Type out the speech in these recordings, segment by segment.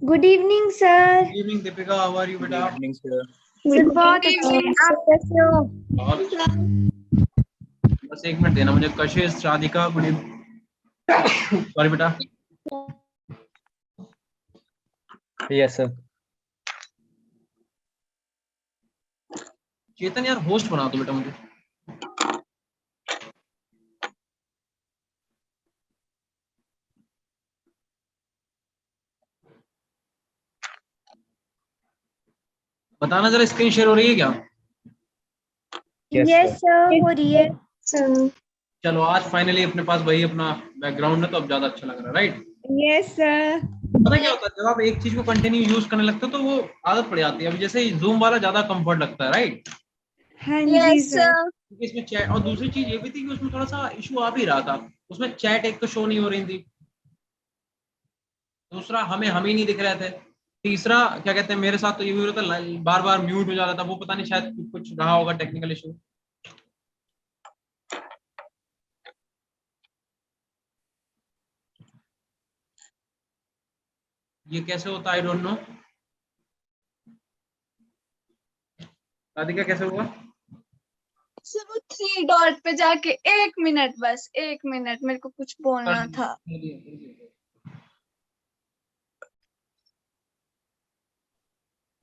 Good evening sir. Good evening Deepika, how are you बेटा? Good evening sir. Sir बहुत अच्छे हैं, आप कैसे हो? बस एक मिनट देना मुझे। Kashish, Radhika, good evening. Sorry बेटा। Yes sir. चेतन यार होस्ट बना दो बेटा मुझे। बताना जरा, स्क्रीन शेयर हो रही है क्या? यस सर, हो रही है सर। चलो, आज फाइनली अपने पास वही अपना बैकग्राउंड है तो अब ज्यादा अच्छा लग रहा है, राइट? Yes sir. पता क्या होता है, जब आप एक चीज को कंटिन्यू यूज करने लगते हो तो वो आदत पड़ जाती है। अब जैसे जूम वाला ज्यादा कंफर्ट लगता है, राइट? हाँ जी सर। क्योंकि इसमें चैट, और दूसरी चीज ये भी थी कि उसमें थोड़ा सा इशू आ भी रहा था। उसमें चैट एक तो शो नहीं हो रही थी, दूसरा हम ही नहीं दिख रहे थे, तीसरा क्या कहते हैं, मेरे साथ तो ये भी हो रहा था, बार बार म्यूट हो जा रहा था। वो पता नहीं, शायद कुछ रहा होगा टेक्निकल इशू। ये कैसे होता है, आई डोंट नो। राधिका कैसे हुआ? सर वो 3 डॉट पे जाके 1 मिनट, बस 1 मिनट मेरे को कुछ बोलना था।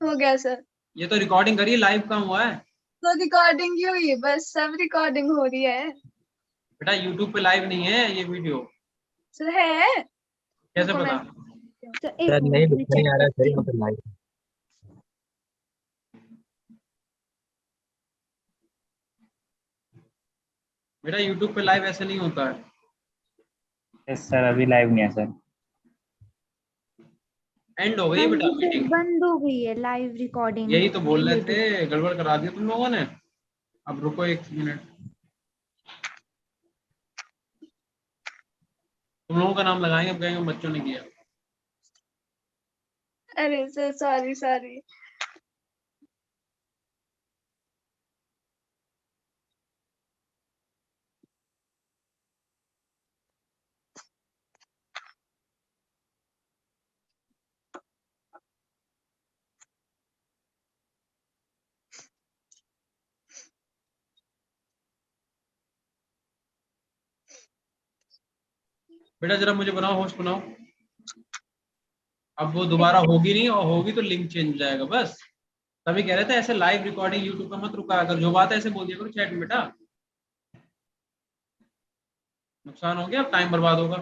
हो गया सर। ये तो रिकॉर्डिंग करिए, लाइव काम हुआ है तो रिकॉर्डिंग ही हुई, बस सब रिकॉर्डिंग हो रही है बेटा। यूट्यूब पे लाइव नहीं है ये वीडियो। सर। है कैसे रुको, पता? सर सर एक नहीं मिनट में दिख नहीं चेक आ रहा है सर, करती यहाँ हूँ। पे लाइव। बेटा यूट्यूब पे लाइव ऐसे नहीं होता है। यस सर, अभी लाइव नहीं है सर। एंड हो गई हाँ है बेटा जी सर, मीटिंग। बंद हो गई है लाइव रिकॉर्डिंग यही तो बोल रहे यूट्यूब। थे, गड़बड़ करा दिया तुम लोगों ने। अब रुको एक मिनट। तुम लोगों का नाम लगाएंगे, अब कहेंगे बच्चों ने किया। अरे सर, सॉरी सॉरी। बेटा जरा मुझे बनाओ, होस्ट बनाओ। अब वो दोबारा होगी नहीं, और होगी तो लिंक चेंज हो जाएगा बस। तभी कह रहे थे ऐसे लाइव रिकॉर्डिंग यूट्यूब पे मत रुका, अगर जो बात है ऐसे बोल दिया करो चैट में बेटा। नुकसान हो गया, अब टाइम बर्बाद होगा।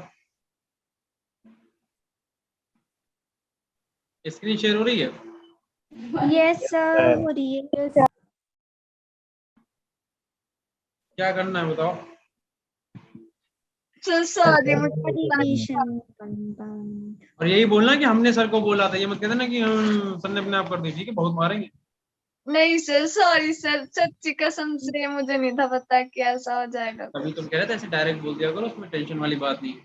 स्क्रीन शेयर हो रही है? यस सर, हो रही है। क्या करना है बताओ? सर सॉरी, मुझे एडिशन और यही बोलना कि हमने सर को बोला था, ये मत कहते ना कि सर ने अपने आप कर दी, ठीक है? बहुत मारेंगे। नहीं सर, सॉरी सर, सच्ची कसम से मुझे नहीं था पता कि ऐसा हो जाएगा। तभी तुम कह रहे थे ऐसे डायरेक्ट बोल दिया करो, उसमें टेंशन वाली बात नहीं है।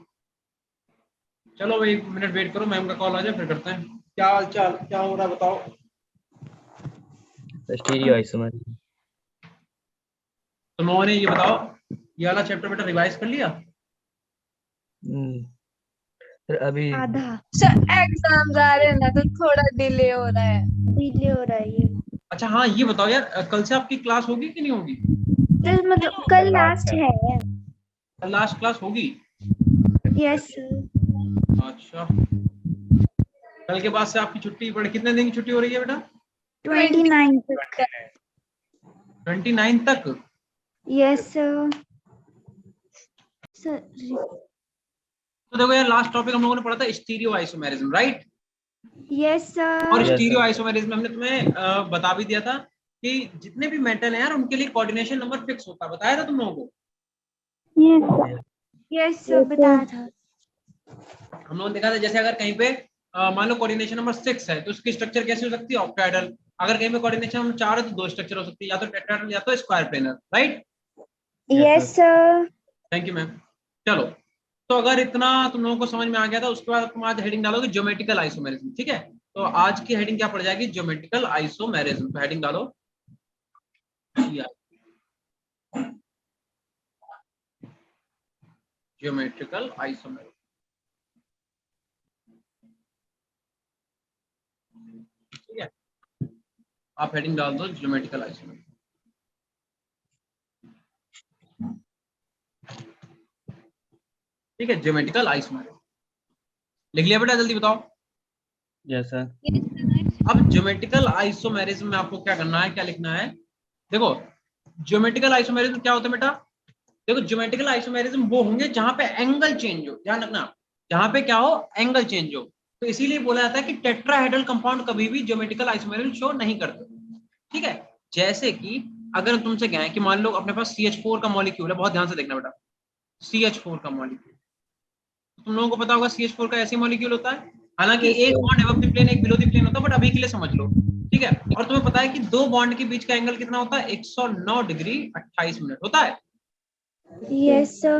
चलो भाई, एक मिनट वेट करो, मैम का कॉल आ जाए फिर करते हैं। क्या हाल चाल, क्या हो रहा है बताओ? Stereo isomer. तुम लोगों ने ये बताओ, ये वाला चैप्टर बेटा रिवाइज कर लिया? सर अभी आधा सर एग्जाम जा रहे हैं ना, तो थोड़ा डिले हो रहा है। डिले हो रहा है ये। अच्छा हाँ, ये बताओ यार, कल से आपकी क्लास होगी कि नहीं होगी? सर मतलब कल लास्ट है। कल लास्ट क्लास होगी? Yes sir. अच्छा, कल के बाद से आपकी छुट्टी पड़े, कितने दिन की छुट्टी हो रही है बेटा? 29 तक। 29 तक? Yes sir. सर तो देखो यार, लास्ट टॉपिक हम लोगों ने पढ़ा था स्टीरियो आइसोमेरिज्म, राइट? यस और सर। स्टीरियो आइसोमेरिज्म में हमने तुम्हें बता भी दिया था कि जितने भी मेटल हैं यार, उनके लिए कोऑर्डिनेशन नंबर फिक्स होता है। बताया था तुम लोगों को? यस सर, बताया था। हम लोगों ने देखा था, जैसे अगर कहीं पे मान लो कोऑर्डिनेशन नंबर 6 है तो उसकी स्ट्रक्चर कैसी हो सकती है? ऑक्टाहेड्रल। अगर कहीं पे कोऑर्डिनेशन नंबर 4 है तो दो स्ट्रक्चर हो सकती है, या तो टेट्राहेड्रल या तो square planar, right? Yes sir. Thank you ma'am. चलो, तो अगर इतना तुम लोगों को समझ में आ गया था, उसके बाद तुम आज हेडिंग डालोगे ज्योमेट्रिकल आइसोमेरिज्म, ठीक है? तो आज की हेडिंग क्या पड़ जाएगी? Geometrical isomerism. तो हेडिंग डालो ज्योमेट्रिकल आइसोमेरिज्म। ठीक है, आप हेडिंग डाल दो ज्योमेट्रिकल आइसोमेरिज्म। ठीक है, ज्योमेट्रिकल आइसोमेरिज्म लिख लिया बेटा, जल्दी बताओ। Yes sir. अब ज्योमेट्रिकल आइसोमेरिज्म में आपको क्या करना है, क्या लिखना है? देखो ज्योमेट्रिकल आइसोमेरिज्म क्या होता है बेटा? देखो ज्योमेट्रिकल आइसोमेरिज्म वो होंगे जहां पे एंगल चेंज हो, ध्यान रखना, जहां पे क्या हो, एंगल चेंज हो। तो इसीलिए बोला जाता है कि टेट्राहेड्रल कंपाउंड कभी भी ज्योमेट्रिकल आइसोमेरिज्म शो नहीं करते। ठीक है, जैसे कि अगर तुमसे कहें कि मान लो अपने पास CH4 का मॉलिक्यूल है, बहुत ध्यान से देखना बेटा, CH4 का मॉलिक्यूल, तुम लोगों को पता होगा CH4 का ऐसी मॉलिक्यूल होता है, हालांकि एक बॉन्ड अबव द प्लेन एक बिलो द प्लेन होता है, बट अभी के लिए समझ लो। ठीक है, और तुम्हें पता है कि दो बॉन्ड के बीच का एंगल कितना होता है? 109 डिग्री 28 मिनट होता है। Yes, sir.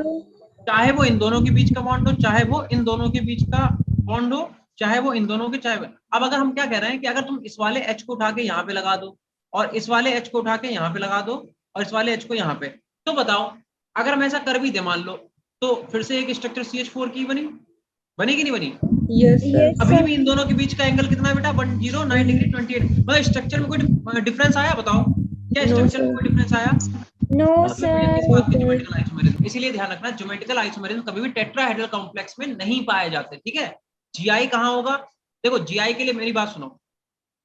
चाहे वो इन दोनों के बीच का बॉन्ड हो, चाहे वो इन दोनों के बीच का बॉन्ड हो, चाहे वो इन दोनों के, चाहे अब अगर हम क्या कह रहे हैं कि अगर तुम इस वाले H को उठा के यहाँ पे लगा दो और इस वाले H को उठा के यहाँ पे लगा दो और इस वाले H को यहाँ पे, तो बताओ अगर हम ऐसा कर भी दे मान लो, तो फिर से एक स्ट्रक्चर CH4 की बनी कि नहीं बनी? Yes, अभी sir. भी इन दोनों के बीच का एंगल कितना है बेटा? 109 डिग्री 28। मतलब स्ट्रक्चर में कोई डिफरेंस आया? बताओ, क्या No, स्ट्रक्चर में sir. कोई डिफरेंस आया? No, मतलब ये किस बात की? sir. Geometrical isomerism. इसीलिए ध्यान रखना, ज्योमेट्रिकल आइसोमेरिज्म कभी भी टेट्राहेड्रल कॉम्प्लेक्स में नहीं पाए जाते। ठीक है, जीआई कहाँ होगा? देखो जीआई के लिए मेरी बात सुनो,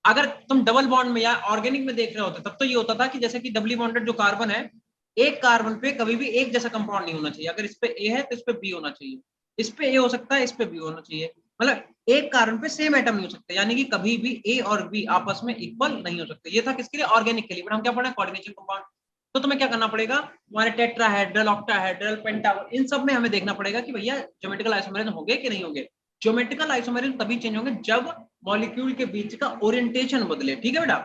अगर तुम डबल बॉन्ड में या ऑर्गेनिक में देख रहे होते तब तो ये होता था कि जैसे कि डबली बॉन्डेड जो कार्बन है, एक कार्बन पे कभी भी एक जैसा कंपाउंड नहीं होना चाहिए। अगर इस पे ए है तो इस पे बी होना चाहिए, इस पे ए हो सकता है, इस पे बी होना चाहिए। मतलब एक कार्बन पे सेम एटम नहीं हो सकते, यानी कि कभी भी ए और बी आपस में इक्वल नहीं हो सकते। ये था किसके लिए? ऑर्गेनिक के लिए। बट हम क्या पढ़े? Coordination compound. तो तुम्हें क्या करना पड़ेगा? हमारे टेट्राहेड्रल, ऑक्टाहेड्रल, पेंटागोन, इन सब में हमें देखना पड़ेगा कि भैया ज्योमेट्रिकल आइसोमेरिज्म होंगे कि नहीं होंगे। ज्योमेट्रिकल आइसोमेरिज्म तभी चेंज होंगे जब मॉलिक्यूल के बीच का ओरिएंटेशन बदले। ठीक है बेटा?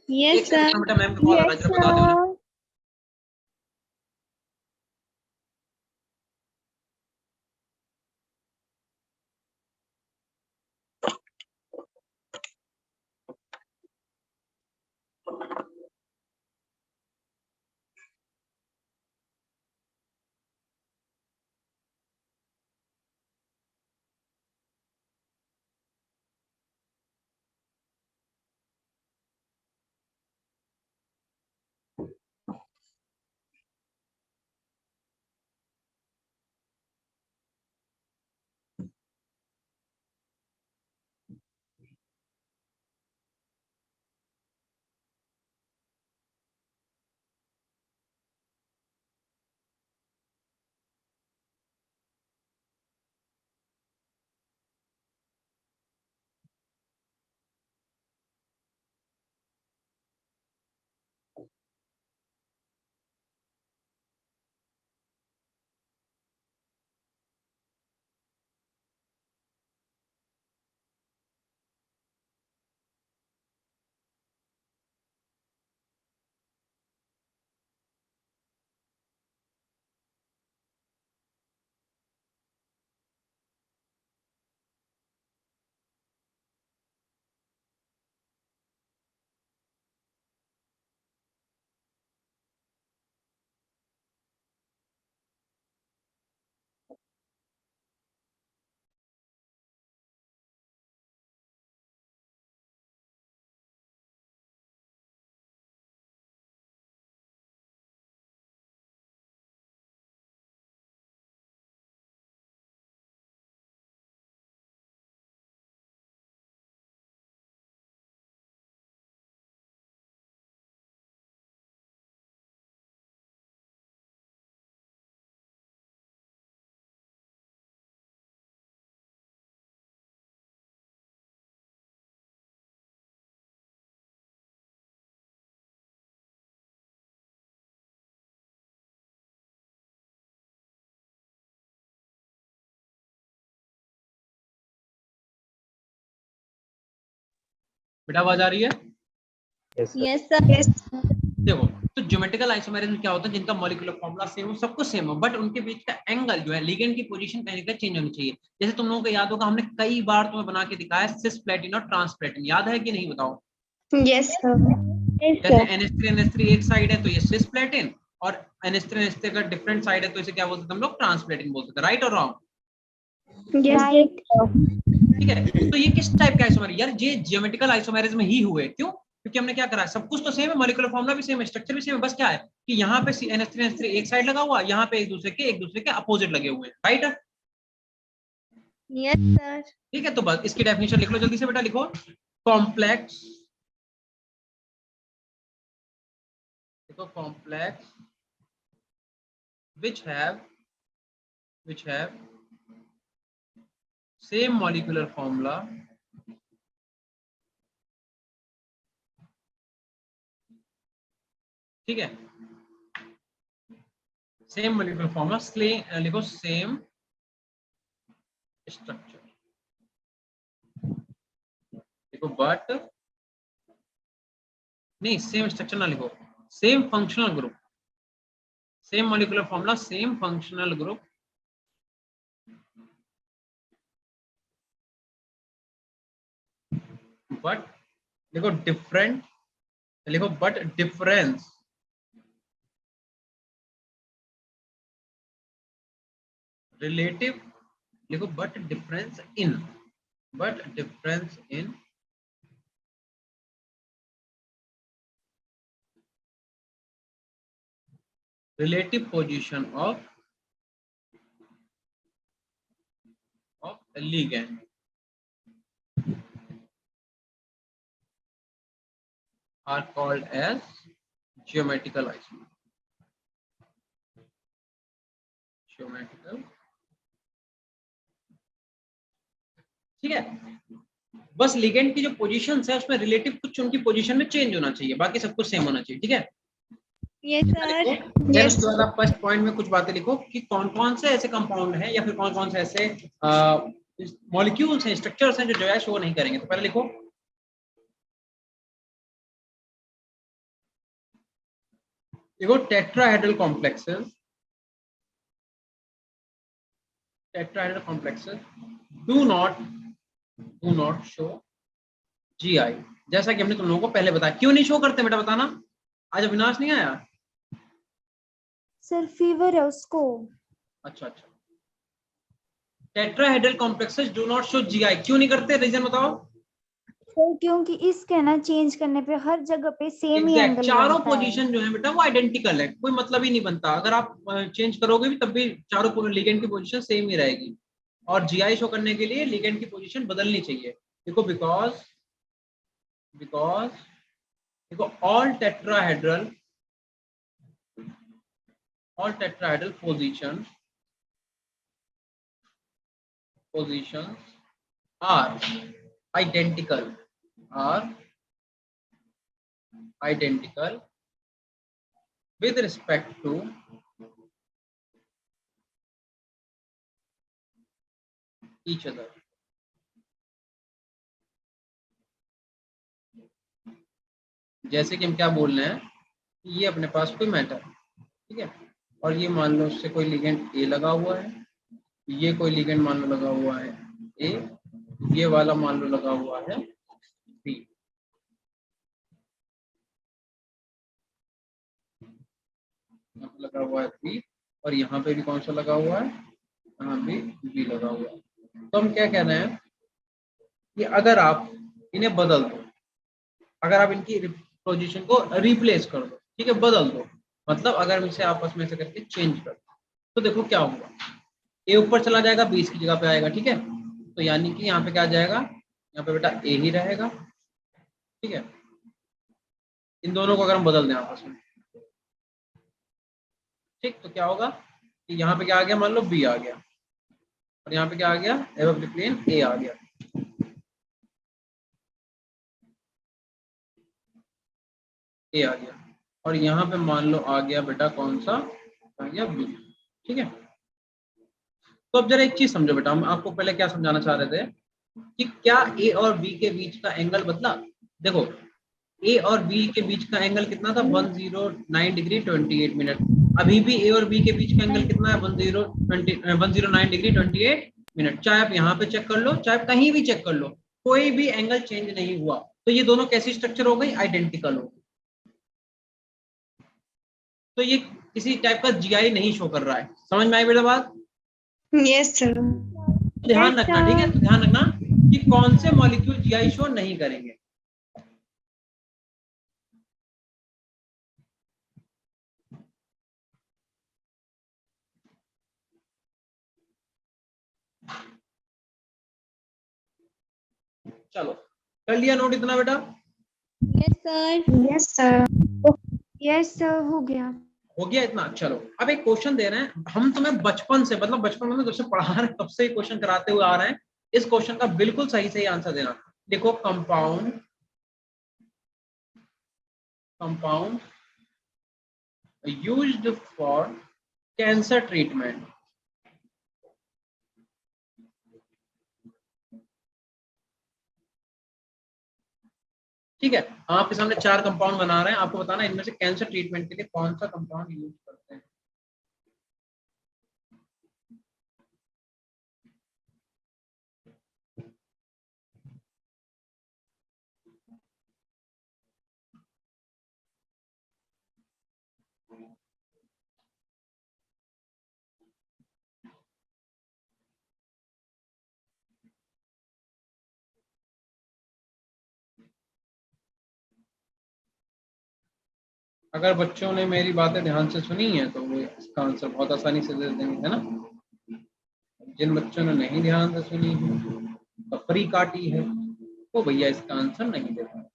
Yes, एक sir. सेकंड बेटा, मैम का कॉल आ रहा है, Yes, जरा बता दो sir. मुझे। बेटा आवाज आ रही है? Yes, sir. देखो, तो ज्योमेट्रिकल आइसोमेरिज्म क्या होता है? जिनका मॉलिक्यूलर फॉर्मूला सेम हो, सब कुछ सेम हो, बट उनके बीच का एंगल जो है, लिगेंड की पोजीशन कहीं ना कहीं चेंज होनी चाहिए। जैसे तुम लोगों को याद होगा, हमने कई बार तुम्हें बना के दिखाया सिस्प्लेटिन और ट्रांसप्लेटिन, याद है कि नहीं? बताओ। Yes, sir. Yes, जैसे sir. NH3 एक साइड है तो ये सिस्प्लेटिन, और NH3 का डिफरेंट साइड है तो इसे क्या बोलते थे हम लोग? ट्रांसप्लेटिन बोलते थे। राइट और रॉन्ग? Yes, right. ठीक है, तो ये किस टाइप का आइसोमेर? यार ये जियोमेट्रिकल आइसोमेरिज्म ही हुए, क्यों? क्योंकि हमने क्या करा, सब कुछ तो सेम है, मॉलिक्यूलर फॉर्मूला भी सेम है, स्ट्रक्चर भी सेम है, बस क्या है कि यहाँ पे NH3 एक साइड लगा हुआ, यहाँ पे एक दूसरे के अपोजिट लगे हुए हैं, राइट? Yes sir. ठीक है, तो बस इसकी डेफिनेशन लिख लो जल्दी से बेटा, लिखो कॉम्प्लेक्स, देखो complex which have same molecular formula ठीक है, सेम molecular formula, लिखो सेम स्ट्रक्चर, देखो बट नहीं, सेम स्ट्रक्चर ना लिखो, same functional group, same molecular formula, same functional group, but लिखो डिफरेंट, लिखो बट डिफरेंस रिलेटिव, लिखो but difference in relative position of ligand are called as geometrical isomer. ठीक है, बस लिगेंड की जो पोजीशन है उसमें रिलेटिव कुछ उनकी पोजीशन में चेंज होना चाहिए, बाकी सब कुछ सेम होना चाहिए, ठीक है? Yes sir. देन उसके बाद आप फर्स्ट पॉइंट में कुछ बातें लिखो कि कौन कौन से ऐसे कंपाउंड हैं या फिर कौन कौन से ऐसे मॉलिक्यूल्स हैं, स्ट्रक्चर्स हैं जो है शो नहीं करेंगे। तो पहले लिखो tetrahedral complexes, do not show GI, जैसा कि हमने तुम लोगों को पहले बताया। क्यों नहीं शो करते बेटा, बताना। आज अविनाश नहीं आया? सर फीवर है उसको। अच्छा, tetrahedral complexes do not show GI, क्यों नहीं करते, रीजन बताओ। सर क्योंकि इसके ना चेंज करने पे हर जगह पे सेम ही एंगल चारों पोजीशन जो है बेटा वो आइडेंटिकल है, कोई मतलब ही नहीं बनता। अगर आप चेंज करोगे भी तब भी चारों लिगेंड की पोजीशन सेम ही रहेगी, और जीआई शो करने के लिए लिगेंड की पोजीशन बदलनी चाहिए। देखो बिकॉज देखो all tetrahedral positions are identical with respect to each other. जैसे कि हम क्या बोल रहे हैं, ये अपने पास कोई मैटर, ठीक है, और ये मान लो उससे कोई लिगेंड ए लगा हुआ है, ये कोई लिगेंड मान लो लगा हुआ है ए, ये वाला मान लो लगा हुआ है बी। यहाँ पे लगा हुआ है बी, और यहाँ पे भी कौन सा लगा हुआ है, यहाँ भी बी लगा हुआ है। तो हम क्या कह रहे हैं कि अगर आप इन्हें बदल दो, अगर आप इनकी पोजीशन को रिप्लेस कर दो, ठीक है, बदल दो, मतलब अगर इसे आपस में से करके चेंज कर दो, तो देखो क्या होगा, ए ऊपर चला जाएगा, बी इसकी जगह पे आएगा, ठीक है। तो यानी कि यहाँ पे क्या आ जाएगा, यहाँ पे बेटा ए ही रहेगा, ठीक है। इन दोनों को अगर हम बदल दें आपस में, ठीक, तो क्या होगा कि यहाँ पे क्या आ गया, मान लो बी आ गया, और यहाँ पे क्या आ गया, एबव द प्लेन ए आ गया, ए आ गया, और यहाँ पे मान लो आ गया बेटा कौन सा, आ गया बी, ठीक है। तो अब जरा एक चीज समझो बेटा, हम आपको पहले क्या समझाना चाह रहे थे कि क्या ए और बी के बीच का एंगल बदला। देखो ए और बी के बीच का एंगल कितना था, 109 डिग्री 28 मिनट। अभी भी ए और बी के बीच का एंगल कितना है, 109 डिग्री 28 मिनट। चाहे आप यहाँ पे चेक कर लो, चाहे आप कहीं भी चेक कर लो, कोई भी एंगल चेंज नहीं हुआ। तो ये दोनों कैसी स्ट्रक्चर हो गई, आइडेंटिकल हो गई। तो ये किसी टाइप का जीआई नहीं शो कर रहा है। समझ में आई बेटा बात? Yes sir. ध्यान रखना, ठीक है, तो ध्यान रखना कि कौन से मॉलिक्यूल जीआई शो नहीं करेंगे। चलो कर लिया नोट इतना बेटा? Yes sir. Yes sir. Yes sir, हो गया। हो गया इतना? चलो अब एक क्वेश्चन दे रहे हैं हम तुम्हें बचपन से, मतलब बचपन में जब से पढ़ा रहे हैं तब से क्वेश्चन कराते हुए आ रहे हैं। इस क्वेश्चन का बिल्कुल सही सही आंसर देना। देखो compound used for cancer treatment. ठीक है, आपके सामने 4 कंपाउंड बना रहे हैं, आपको बताना इनमें से कैंसर ट्रीटमेंट के लिए कौन सा कंपाउंड यूज करते हैं। अगर बच्चों ने मेरी बातें ध्यान से सुनी है तो वो इसका आंसर बहुत आसानी से दे देंगे, है ना। जिन बच्चों ने नहीं ध्यान से सुनी है, तफरी काटी है, वो भैया इसका आंसर नहीं दे पाए।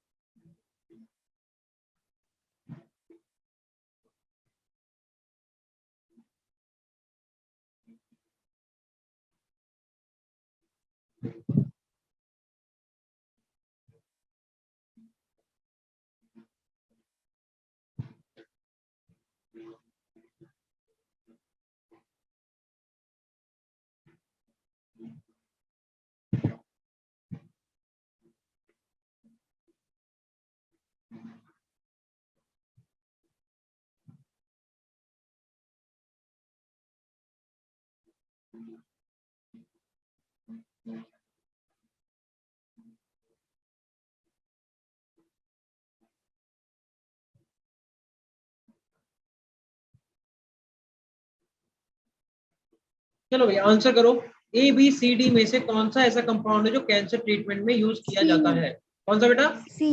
चलो भैया आंसर करो। ए बी सी डी में से कौन सा ऐसा कंपाउंड है जो कैंसर ट्रीटमेंट में यूज किया सी। जाता है? कौन सा बेटा? सी।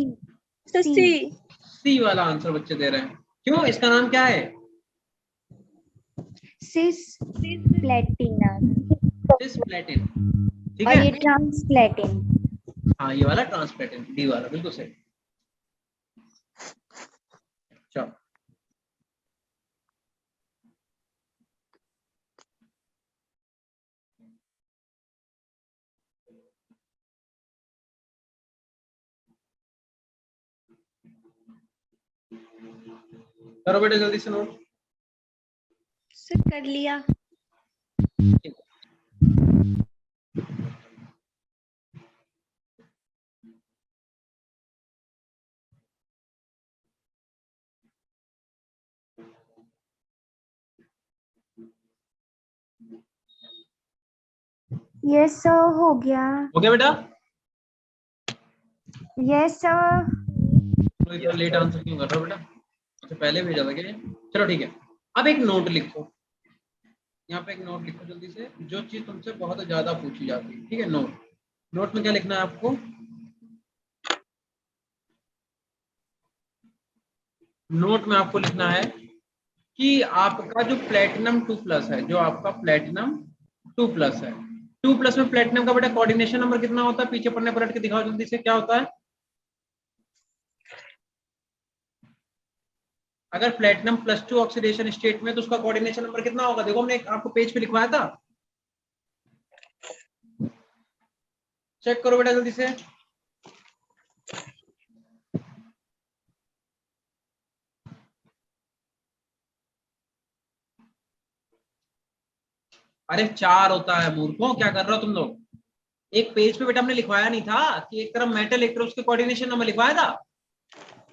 सर सी। सी। सी वाला आंसर बच्चे दे रहे हैं। क्यों? इसका नाम क्या है? सिस प्लेटिनम। सिस्प्लेटिन। ठीक और ये है, ट्रांसप्लेटिन। हाँ ये वाला ट्रांसप्लेटिन, डी वाला, बिल्कुल सही। चलो करो बेटा जल्दी से नोट। सर कर लिया। यस सर, हो गया। हो गया बेटा? Yes sir. तो इतना लेट आंसर क्यों कर रहे हो बेटा? अच्छा पहले भेजा था क्या? चलो ठीक है, अब एक नोट लिखो, यहाँ पे एक नोट लिखो जल्दी से, जो चीज तुमसे बहुत ज्यादा पूछी जाती है। ठीक है, नोट। नोट में क्या लिखना है आपको? नोट में आपको लिखना है कि आपका जो प्लेटिनम 2+ है, जो आपका प्लेटिनम 2+ है, 2+ में प्लेटिनम का बेटा कोऑर्डिनेशन नंबर कितना होता है? पीछे पढ़ने पलट के दिखाओ जल्दी से, क्या होता है? अगर प्लेटिनम +2 ऑक्सीडेशन स्टेट में तो उसका कोऑर्डिनेशन नंबर कितना होगा? देखो हमने आपको पेज पे लिखवाया था, चेक करो बेटा जल्दी से। अरे 4 होता है मूर्खों, क्या कर रहे हो तुम लोग? एक पेज पे बेटा हमने लिखवाया नहीं था कि एक तरफ मेटल एक तरफ उसके कोऑर्डिनेशन नंबर लिखवाया था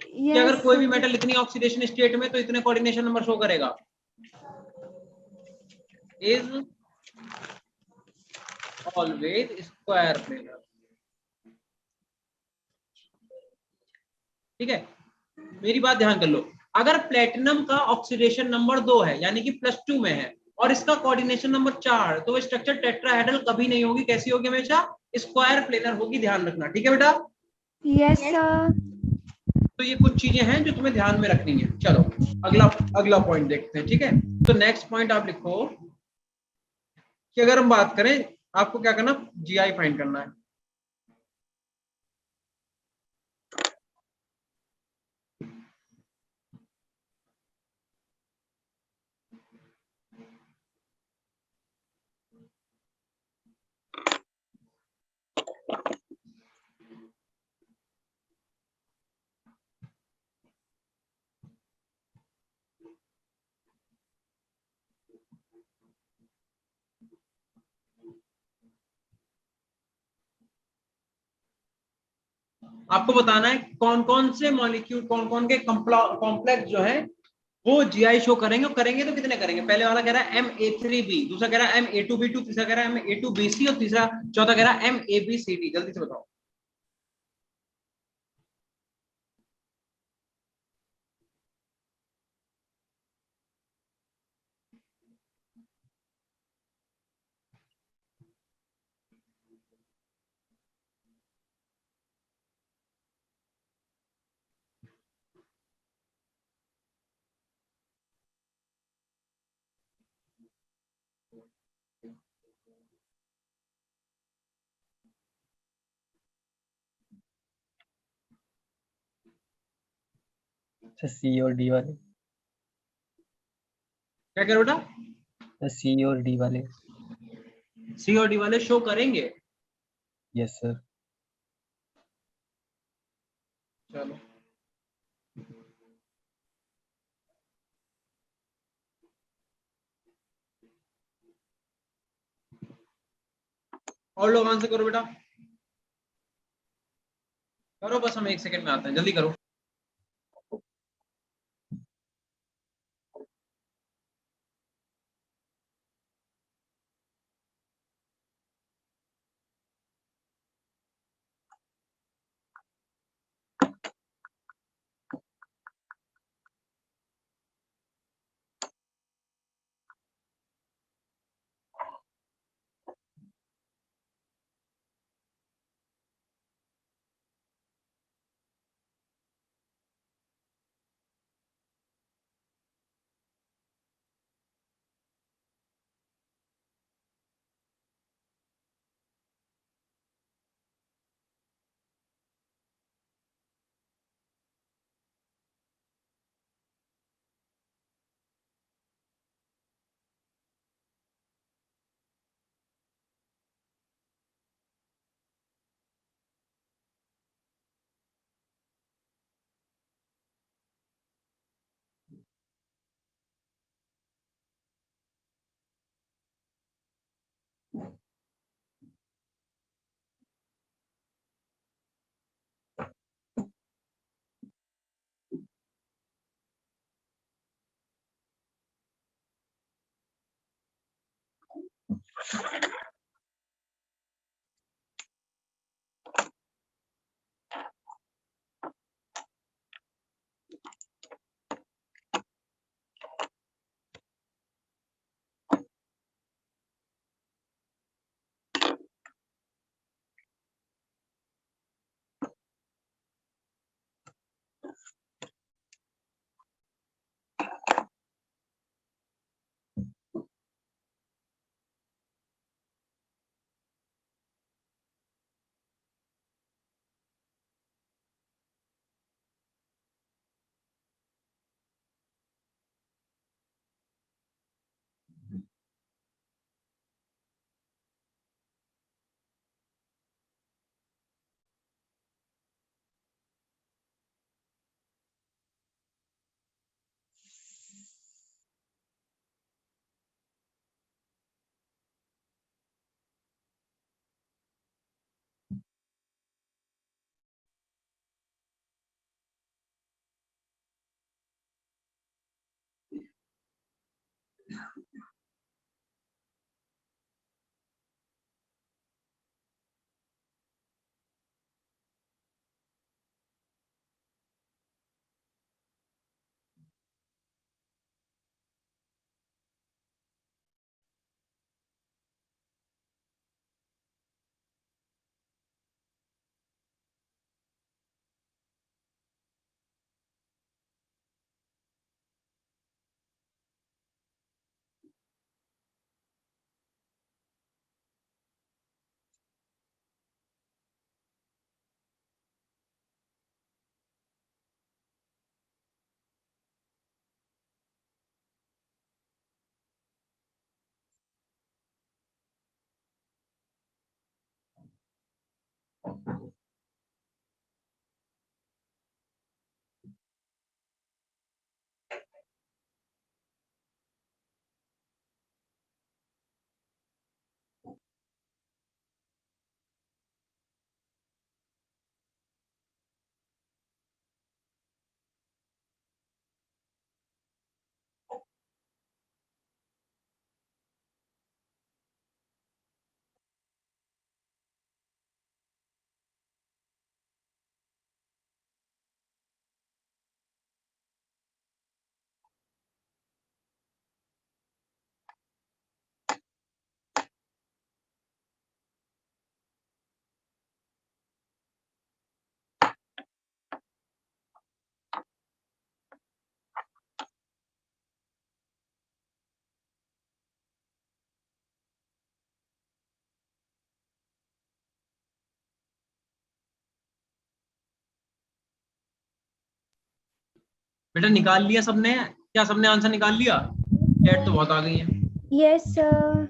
कि अगर यस कोई भी मेटल इतनी ऑक्सीडेशन स्टेट में तो इतने कोऑर्डिनेशन नंबर शो करेगा। Is always square planar. ठीक है, मेरी बात ध्यान कर लो। अगर प्लेटिनम का ऑक्सीडेशन नंबर 2 है, यानी कि +2 में है, और इसका कोऑर्डिनेशन नंबर 4, तो वो स्ट्रक्चर टेट्राहेड्रल कभी नहीं होगी, कैसी होगी हमेशा, स्क्वायर प्लेनर होगी, ध्यान रखना, ठीक है बेटा। Yes sir. तो ये कुछ चीजें हैं जो तुम्हें ध्यान में रखनी है। चलो अगला अगला पॉइंट देखते हैं, ठीक है। तो नेक्स्ट पॉइंट आप लिखो कि अगर हम बात करें, आपको क्या करना, जीआई फाइंड करना है। आपको बताना है कौन कौन से मॉलिक्यूल, कौन कौन के कॉम्प्लेक्स जो है वो जीआई शो करेंगे, करेंगे तो कितने करेंगे। पहले वाला कह रहा है M A3B, दूसरा कह रहा है Ma2B2, तीसरा कह रहा है Ma2BC, और तीसरा चौथा कह रहा है MABCD। जल्दी से बताओ। अच्छा, सी और डी वाले। क्या कह रहे हो बेटा, सी और डी वाले। सी और डी वाले शो करेंगे। Yes sir. चलो और लोग आंसर करो बेटा, करो, बस हम 1 सेकंड में आते हैं, जल्दी करो। बेटा निकाल लिया सबने? क्या सबने आंसर निकाल लिया? चैट तो बहुत आ गई है। Yes sir.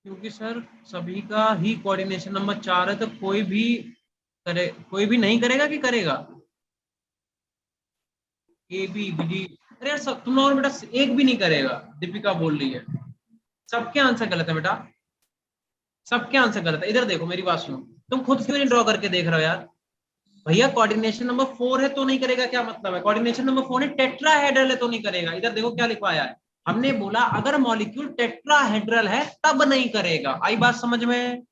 क्योंकि सर सभी का ही कोऑर्डिनेशन नंबर 4 है, तो कोई भी करे, कोई भी नहीं करेगा कि करेगा? ए बी डी, अरे यार सब तुम लोगों ने बेटा एक भी नहीं करेगा, दीपिका बोल रही है। सबके आंसर गलत है बेटा, सबके आंसर गलत है। इधर देखो मेरी बात सुनो, तुम खुद क्यों नहीं ड्रॉ करके देख रहे हो यार? भैया कोऑर्डिनेशन नंबर 4 है तो नहीं करेगा, क्या मतलब है? कोऑर्डिनेशन नंबर 4 है, टेट्राहेड्रल है तो नहीं करेगा। इधर देखो क्या लिखवाया है, हमने बोला अगर मॉलिक्यूल टेट्राहेड्रल है तब नहीं करेगा। आई बात समझ में?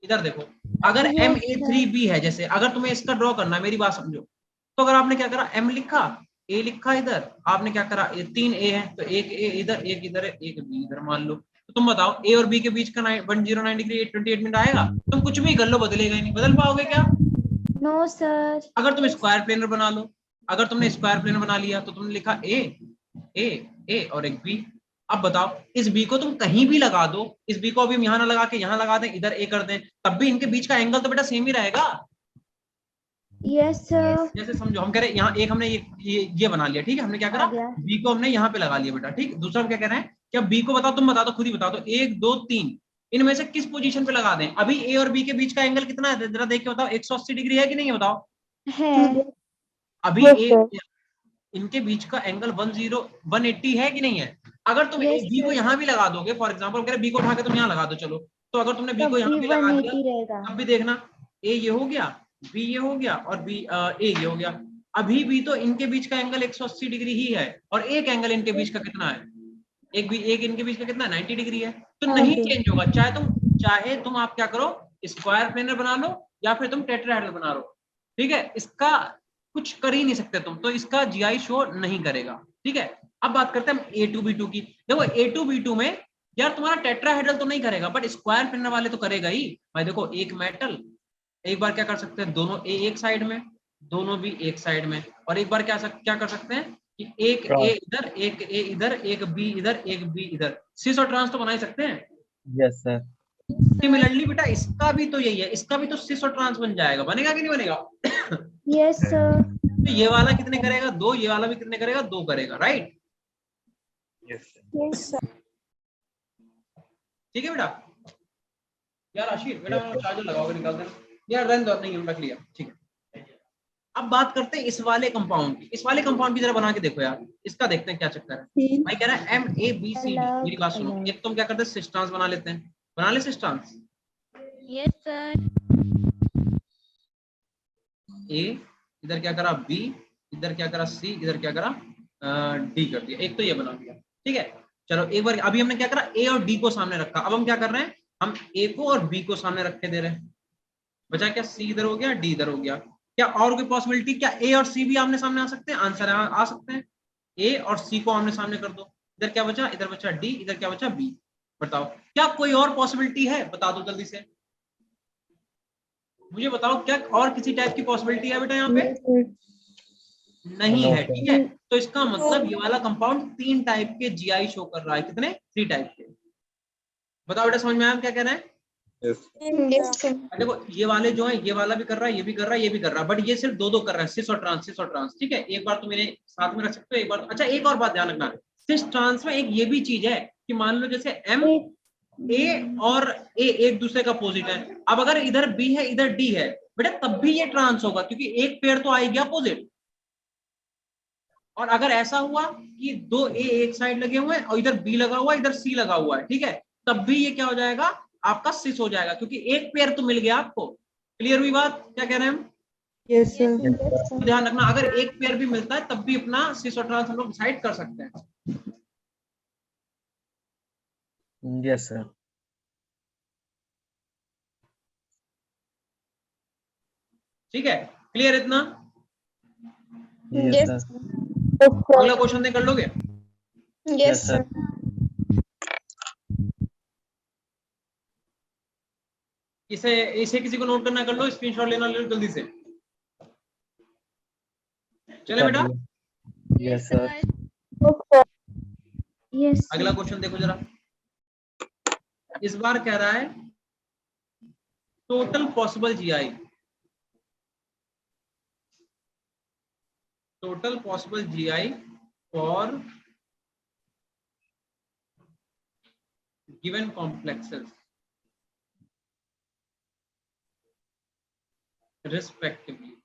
इधर देखो, अगर Yes, Ma3B है, जैसे अगर तुम्हें इसका ड्रॉ करना है, मेरी बात समझो, तो अगर आपने क्या करा, M लिखा, A लिखा, इधर आपने क्या करा, ये 3 A है तो एक A इधर, एक इधर है, एक B इधर मान लो। तो तुम बताओ A और B के बीच का 109 डिग्री 28 मिनट आएगा? तुम कुछ भी कर लो बदलेगा ही नहीं। बदल पाओगे क्या? no sir. अगर तुम स्क्वायर प्लेनर बना लो, अगर तुमने स्क्वायर प्लेनर बना लिया तो तुमने लिखा ए ए ए और एक बी। अब बताओ इस बी को तुम कहीं भी लगा दो, इस बी को अभी हम यहाँ ना लगा के यहाँ लगा दें, इधर ए कर दें, तब भी इनके बीच का एंगल तो बेटा सेम ही रहेगा। Yes sir. जैसे समझो हम कह रहे हैं यहाँ एक हमने ये बना लिया, ठीक है, हमने क्या करा, आ गया। बी को हमने यहाँ पे लगा लिया बेटा, ठीक। दूसरा हम क्या कह रहे हैं, क्या बी को बताओ, तुम बता दो, खुद ही बता दो, 1 2 3 इनमें से किस पोजीशन पे लगा दें? अभी ए और बी के बीच का एंगल कितना है जरा देख के बताओ, 180 डिग्री है कि नहीं है बताओ? है। अभी इनके बीच का एंगल 180 है कि नहीं है? अगर तुम Yes, बी को sir. यहाँ भी लगा दोगे, फॉर एग्जाम्पल कह रहे बी को उठा के तुम यहाँ लगा दो, चलो, तो अगर तुमने बी तब को यहाँ भी भी लगा दिया 180 रहेगा। तब भी देखना, ए ये हो गया, बी ये हो गया और बी ए ये हो गया। अभी भी तो इनके बीच का एंगल 180 डिग्री ही है, और एक एंगल इनके बीच का कितना है, एक इनके बीच का कितना, 90 डिग्री है। तो नहीं चेंज होगा, चाहे तुम आप क्या करो, स्क्वायर प्लेनर बना लो या फिर तुम टेट्राहेड्रल बना लो, ठीक है, इसका कुछ कर ही नहीं सकते तुम, तो इसका जीआई शो नहीं करेगा, ठीक है। अब बात करते हैं हम A2B2 की। देखो A2B2 में यार तुम्हारा टेट्राहेड्रल तो नहीं करेगा, बट स्क्वायर प्लेनर वाले तो करेगा ही भाई। देखो एक मेटल, एक बार क्या कर सकते हैं, दोनों ए एक साइड में, दोनों भी एक साइड में, और एक बार क्या कर सकते हैं कि एक ए इधर, एक ए इधर, एक बी इधर, एक बी इधर, सिस और ट्रांस तो बना ही सकते हैं। Yes sir. सिमिलरली बेटा इसका भी तो यही है, इसका भी तो सिस और ट्रांस बन जाएगा, बनेगा कि नहीं बनेगा? Yes sir. तो ये वाला कितने करेगा, 2, ये वाला भी कितने करेगा, 2 करेगा, राइट? Yes sir. ठीक है बेटा। यार आशीष बेटा चार्जर लगाओगे, निकाल देना यार, रहने दो, नहीं हम रख लिया, ठीक है। अब बात करते हैं इस वाले कंपाउंड की, इस वाले कंपाउंड की जरा बना के देखो यार, इसका देखते हैं क्या चक्कर है। भाई कह रहा है MABCD, मेरी बात सुनो, एक तुम क्या करते हैं, सिस्टांस बना लेते हैं, बना ले सिस्टांस। Yes sir. A इधर क्या करा, B इधर क्या करा, C इधर क्या करा, D कर दिया, एक तो ये बना दिया, ठीक है। चलो एक बार, अभी हमने क्या करा, A और D को सामने रखा, अब हम क्या कर रहे हैं, हम A को और B को सामने रख के दे रहे हैं, बचा क्या, C इधर हो गया, D इधर हो गया। क्या और कोई पॉसिबिलिटी, क्या A और C भी आमने सामने आ सकते हैं? आंसर आ सकते हैं, A और C को आमने सामने कर दो, इधर क्या बचा, इधर बचा D, इधर क्या बचा B। बताओ क्या कोई और पॉसिबिलिटी है, बता दो जल्दी से मुझे, बताओ क्या और किसी टाइप की पॉसिबिलिटी है बेटा यहाँ पे? नहीं है, ठीक है। तो इसका मतलब ये वाला कंपाउंड 3 टाइप के जीआई शो कर रहा है, कितने, 3 टाइप के। बताओ बेटा समझ में आया हम क्या कह रहे हैं? देखो ये वाले जो है, ये वाला भी कर रहा है, ये भी कर रहा है, ये भी कर रहा है, बट ये सिर्फ 2 कर रहा है, सिस और ट्रांस, सिस और ट्रांस, ठीक है। एक बार तो मेरे साथ में रख सकते हो, एक बार। अच्छा एक और बात ध्यान रखना, सिस ट्रांस में एक ये भी चीज है कि मान लो जैसे M A और A एक दूसरे का अपोजिट है, अब अगर इधर B है इधर D है बेटा, तब भी ये ट्रांस होगा, क्योंकि एक पेयर तो आएगी अपोजिट। और अगर ऐसा हुआ कि 2 A एक साइड लगे हुए हैं और इधर B लगा हुआ है, इधर C लगा हुआ है, ठीक है, तब भी ये क्या हो जाएगा, आपका सिस हो जाएगा, क्योंकि एक पेयर तो मिल गया आपको। क्लियर हुई बात, क्या कह रहे हैं हम? Yes sir. तो ध्यान रखना, अगर एक पेयर भी मिलता है तब भी अपना सिस और ट्रांस हम लोग डिसाइड कर सकते हैं। Yes sir. ठीक है, क्लियर इतना? Yes sir. अगला क्वेश्चन दे, कर लोगे? Yes sir. इसे किसी को नोट करना, कर लो, स्क्रीनशॉट लेना, ले लो जल्दी से। चले बेटा, यस सर। Yes. अगला क्वेश्चन देखो जरा। इस बार कह रहा है total possible GI, total possible GI for given complexes respectively.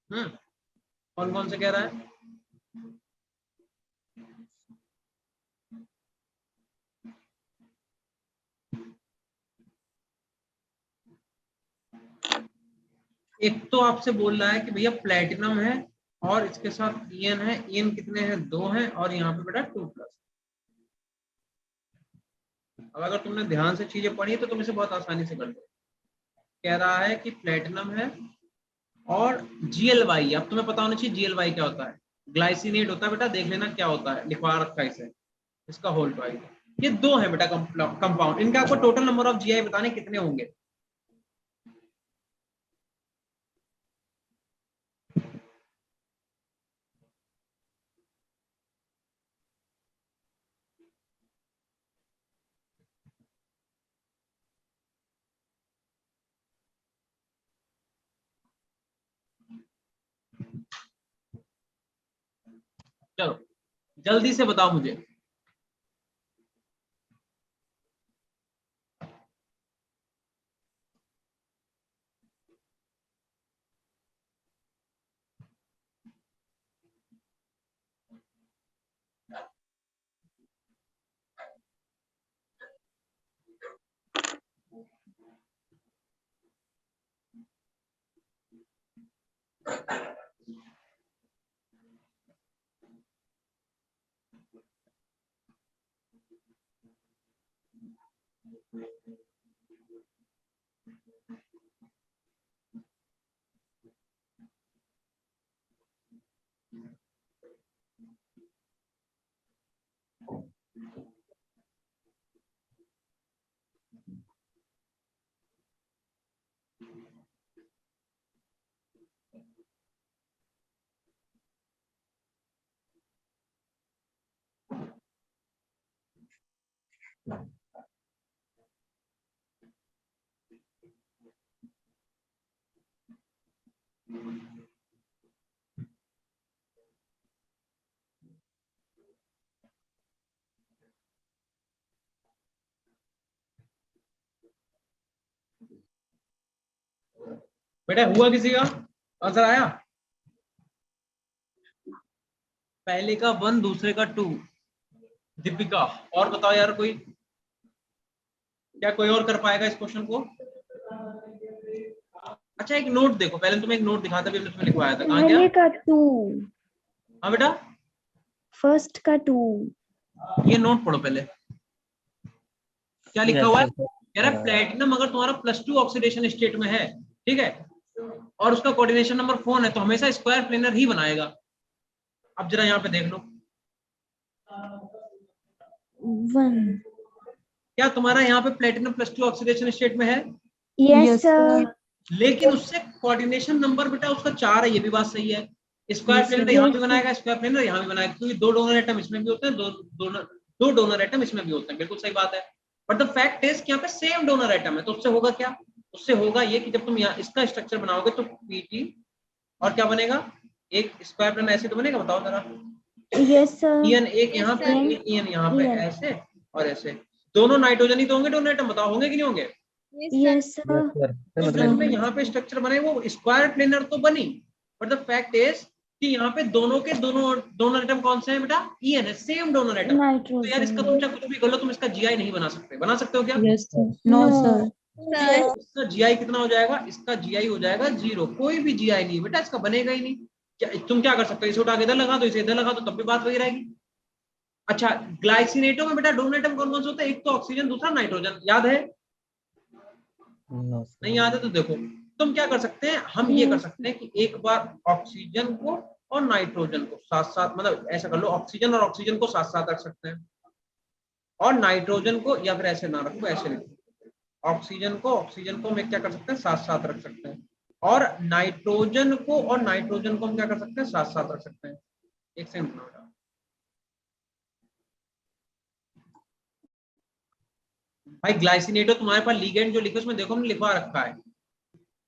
कौन कौन से कह रहा है? एक तो आपसे बोल रहा है कि भैया प्लेटिनम है और इसके साथ ईएन है, ईएन कितने हैं? 2 हैं, और यहाँ पे बेटा 2+। अब अगर तुमने ध्यान से चीजें पढ़ी तो तुम इसे बहुत आसानी से कर दो। कह रहा है कि प्लेटिनम है और GLY, अब तुम्हें पता होना चाहिए GLY क्या होता है। ग्लाइसिनेट होता है बेटा, देख लेना क्या होता है, लिखवा रखा है इसे, इसका होल ट्वाइस। ये 2 है बेटा कंपाउंड, इनका आपको टोटल नंबर ऑफ GI बताने कितने होंगे। चलो जल्दी से बताओ मुझे। बेटा हुआ किसी का आंसर आया? पहले का 1, दूसरे का 2। दीपिका, और बताओ यार, कोई क्या कोई और कर पाएगा इस क्वेश्चन को? अच्छा एक नोट देखो, पहले तुम्हें एक नोट दिखाता भी हमने तुम्हें लिखवाया था। कहाँ पहले क्या? का 2, हाँ बेटा, फर्स्ट का 2। ये नोट पढ़ो पहले, क्या लिखा Yes, हुआ है। sir. कह रहा है प्लेटिनम अगर तुम्हारा +2 ऑक्सीडेशन स्टेट में है, ठीक है, और उसका कोऑर्डिनेशन नंबर 4 है, तो हमेशा स्क्वायर प्लेनर ही बनाएगा। अब जरा यहाँ पे देख लो, 1। क्या तुम्हारा यहाँ पे प्लेटिनम +2 ऑक्सीडेशन स्टेट में है? Yes sir. लेकिन उससे कोऑर्डिनेशन नंबर बेटा उसका 4 है, ये भी बात सही है। Square Yes, planar sir. यहाँ भी बनाएगा, स्क्वायर प्लेनर यहाँ भी बनाएगा, क्योंकि 2 डोनर एटम इसमें भी होते हैं, 2 डोनर एटम इसमें भी होते हैं। बिल्कुल सही बात है। बट द फैक्ट इज कि यहाँ पे सेम डोनर एटम है, तो उससे होगा क्या? उससे होगा ये कि जब तुम यहाँ इसका स्ट्रक्चर बनाओगे तो PT और क्या बनेगा, एक स्क्वायर प्लेनर ऐसे तो बनेगा, बताओ जरा। Yes sir. EN एक यहाँ पे, एक EN यहाँ पे, ऐसे और ऐसे। दोनों नाइट्रोजन ही तो होंगे डोनर एटम, बताओ होंगे कि नहीं होंगे? Yes sir. Yes, sir. तो जब में यहाँ पे स्ट्रक्चर बने वो स्क्वायर प्लेनर तो बनी, बट द फैक्ट इज कि यहाँ पे दोनों के दोनों डोनर एटम कौन से हैं बेटा? EN है, सेम डोनर एटम। तो यार इसका तुम चाहे कुछ भी कर लो, तुम इसका GI नहीं बना सकते। बना सकते हो क्या? Yes, sir. नो सर इसका GI कितना हो जाएगा? इसका GI हो जाएगा 0। कोई भी GI नहीं बेटा, इसका बनेगा ही नहीं। तुम क्या कर सकते हो, इसे उठा के इधर लगा दो, इसे इधर लगा दो, तब भी बात वही रहेगी। अच्छा ग्लाइसिनेटो में बेटा डोनर एटम कौन कौन से होते हैं? एक तो ऑक्सीजन, दूसरा नाइट्रोजन। याद है? No, sir. नहीं याद है तो देखो, तुम क्या कर सकते हैं, हम ये कर सकते हैं कि एक बार ऑक्सीजन को और नाइट्रोजन को साथ साथ, मतलब ऐसा कर लो, ऑक्सीजन और ऑक्सीजन को साथ साथ रख सकते हैं, और नाइट्रोजन को, या फिर ऐसे ना रखो, ऐसे लिखो, ऑक्सीजन को हम क्या कर सकते हैं, साथ साथ रख सकते हैं, और नाइट्रोजन को हम क्या कर सकते हैं, साथ साथ रख सकते हैं। एक सेकंड बेटा, भाई ग्लाइसिनेटो तुम्हारे पास लिगेंड जो लिखे उसमें देखो हमने लिखवा रखा है,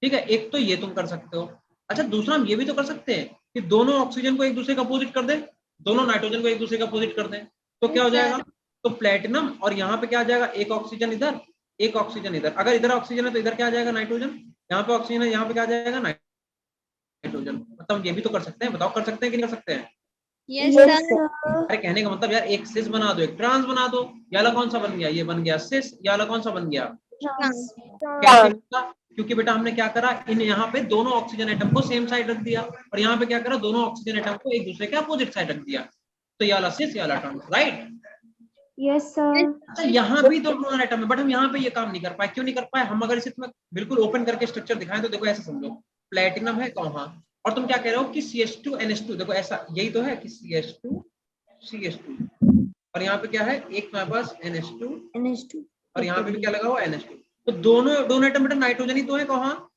ठीक है, एक तो ये तुम कर सकते हो। अच्छा, दूसरा हम ये भी तो कर सकते हैं कि दोनों ऑक्सीजन को एक दूसरे का अपोजिट कर दें, दोनों नाइट्रोजन को एक दूसरे का अपोजिट कर दें, तो क्या हो जाएगा? तो प्लेटिनम, और यहाँ पे क्या आ जाएगा? एक ऑक्सीजन इधर, एक ऑक्सीजन इधर। अगर इधर ऑक्सीजन है तो इधर क्या आ जाएगा? नाइट्रोजन। यहाँ पे ऑक्सीजन है, यहाँ पे क्या आ जाएगा? नाइट्रोजन। मतलब हम ये भी तो कर सकते हैं, बताओ कर सकते हैं कि नहीं कर सकते हैं? Yes yes sir. सर। अरे कहने का मतलब यार, एक सिस बना दो, एक ट्रांस बना दो। ये वाला कौन सा बन गया? ये बन गया सिस। ये वाला कौन सा बन गया? ट्रांस। कैसे बना? क्योंकि बेटा हमने क्या करा, इन यहाँ पे दोनों ऑक्सीजन एटम को सेम साइड रख दिया, और यहाँ पे क्या करा, दोनों ऑक्सीजन एटम को एक दूसरे के अपोजिट साइड रख दिया। तो ये वाला सिस, ये वाला ट्रांस, राइट। Yes sir. अच्छा, यहाँ भी दो प्रोटॉन एटम है, बट हम यहाँ पे ये काम नहीं कर पाए। क्यों नहीं कर पाए? हम अगर इसे तुम्हें बिल्कुल ओपन करके स्ट्रक्चर दिखाएं तो देखो, ऐसे समझो, प्लेटिनम है कहाँ, और तुम क्या कह रहे हो कि CH2 NH2, देखो ऐसा, यही तो है कि CH2 CH2, और यहाँ पे क्या है, एक तुम्हारे पास NH2, NH2 और यहाँ पे भी क्या लगा हुआ? NH2। तो दोनों दोनों एटम बेटा नाइट्रोजन ही तो है कहाँ?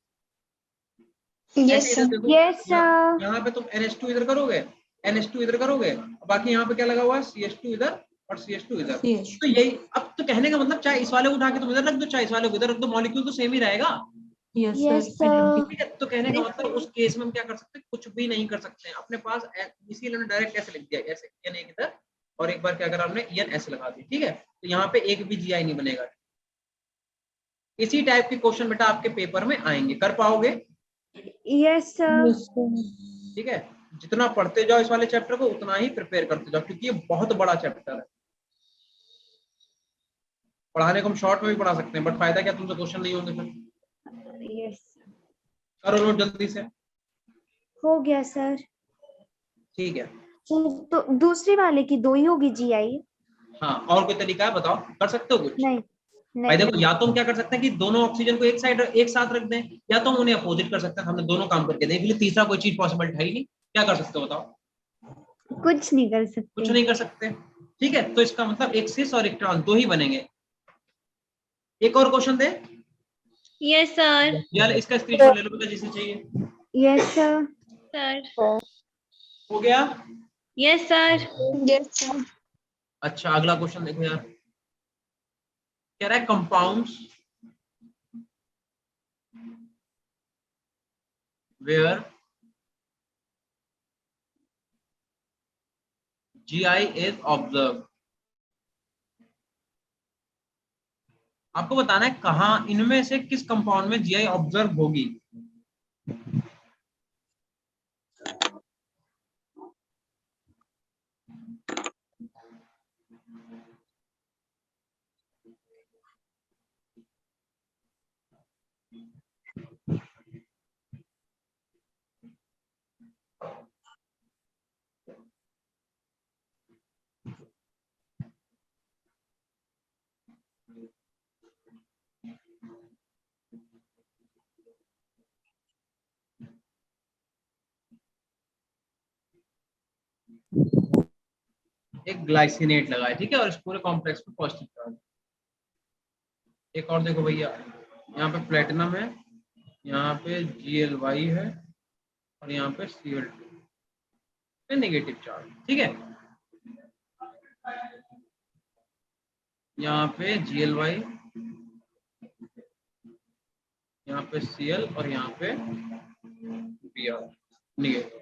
यस ऐसे इधर सर। देखो, यस सर। यहाँ पे तुम NH2 इधर करोगे, NH2 इधर करोगे, बाकी यहाँ पे क्या लगा हुआ है? CH2 इधर और CH2 इधर। तो यही, अब तो कहने का मतलब, चाहे इस वाले को उठा के तुम इधर रख दो, चाहे इस वाले को इधर रख दो, मॉलिक्यूल तो सेम ही रहेगा। Yes sir. ठीक है, तो कहने का मतलब उस केस में हम क्या कर सकते हैं? कुछ भी नहीं कर सकते हैं अपने पास। इसीलिए हमने डायरेक्ट ऐसे लिख दिया, ऐसे एन एक इधर, और एक बार क्या करा हमने, एन ऐसे लगा दी। ठीक है, तो यहाँ पे एक भी जीआई नहीं बनेगा। इसी टाइप के क्वेश्चन बेटा आपके पेपर में आएंगे, कर पाओगे? Yes sir. ठीक है, जितना पढ़ते जाओ इस वाले चैप्टर को, उतना ही प्रिपेयर करते जाओ, क्योंकि ये बहुत बड़ा चैप्टर है। पढ़ाने को हम शॉर्ट में भी पढ़ा सकते हैं, बट फायदा क्या, तुमसे क्वेश्चन नहीं होंगे फिर। यस। करो नोट जल्दी से। हो गया सर। ठीक है, तो दूसरे वाले की 2 ही होगी GI? हाँ, और कोई तरीका है बताओ, कर सकते हो कुछ? नहीं भाई नहीं। देखो, या तो हम क्या कर सकते हैं कि दोनों ऑक्सीजन को एक साइड एक साथ रख दें, या तो हम उन्हें अपोजिट कर सकते हैं। हमने दोनों काम करके देख लिया, तीसरा कोई चीज पॉसिबल है ही नहीं। क्या कर सकते हो बताओ? कुछ नहीं कर कुछ सकते। नहीं कर सकते। ठीक है, तो इसका मतलब एक सिस और एक ट्रांस, दो ही बनेंगे। एक और क्वेश्चन दे यस सर। यार, इसका स्क्रीनशॉट ले लो बेटा, जिसे चाहिए। Yes sir. सर। हो गया? Yes sir. Yes sir. अच्छा, अगला क्वेश्चन देखो यार, कह रहा है compounds where GI is observe. आपको बताना है कहां, इनमें से किस कंपाउंड में GI ऑब्जर्व होगी। एक ग्लाइसिनेट लगा है, ठीक है, और इस पूरे कॉम्प्लेक्स में पॉजिटिव चार्ज। एक और देखो भैया, यहाँ पे प्लेटिनम है, यहाँ पे GLY है, और यहाँ पे Cl2 पे नेगेटिव चार्ज। ठीक है, यहाँ पे GLY, यहाँ पे Cl, और यहाँ पे Br नेगेटिव।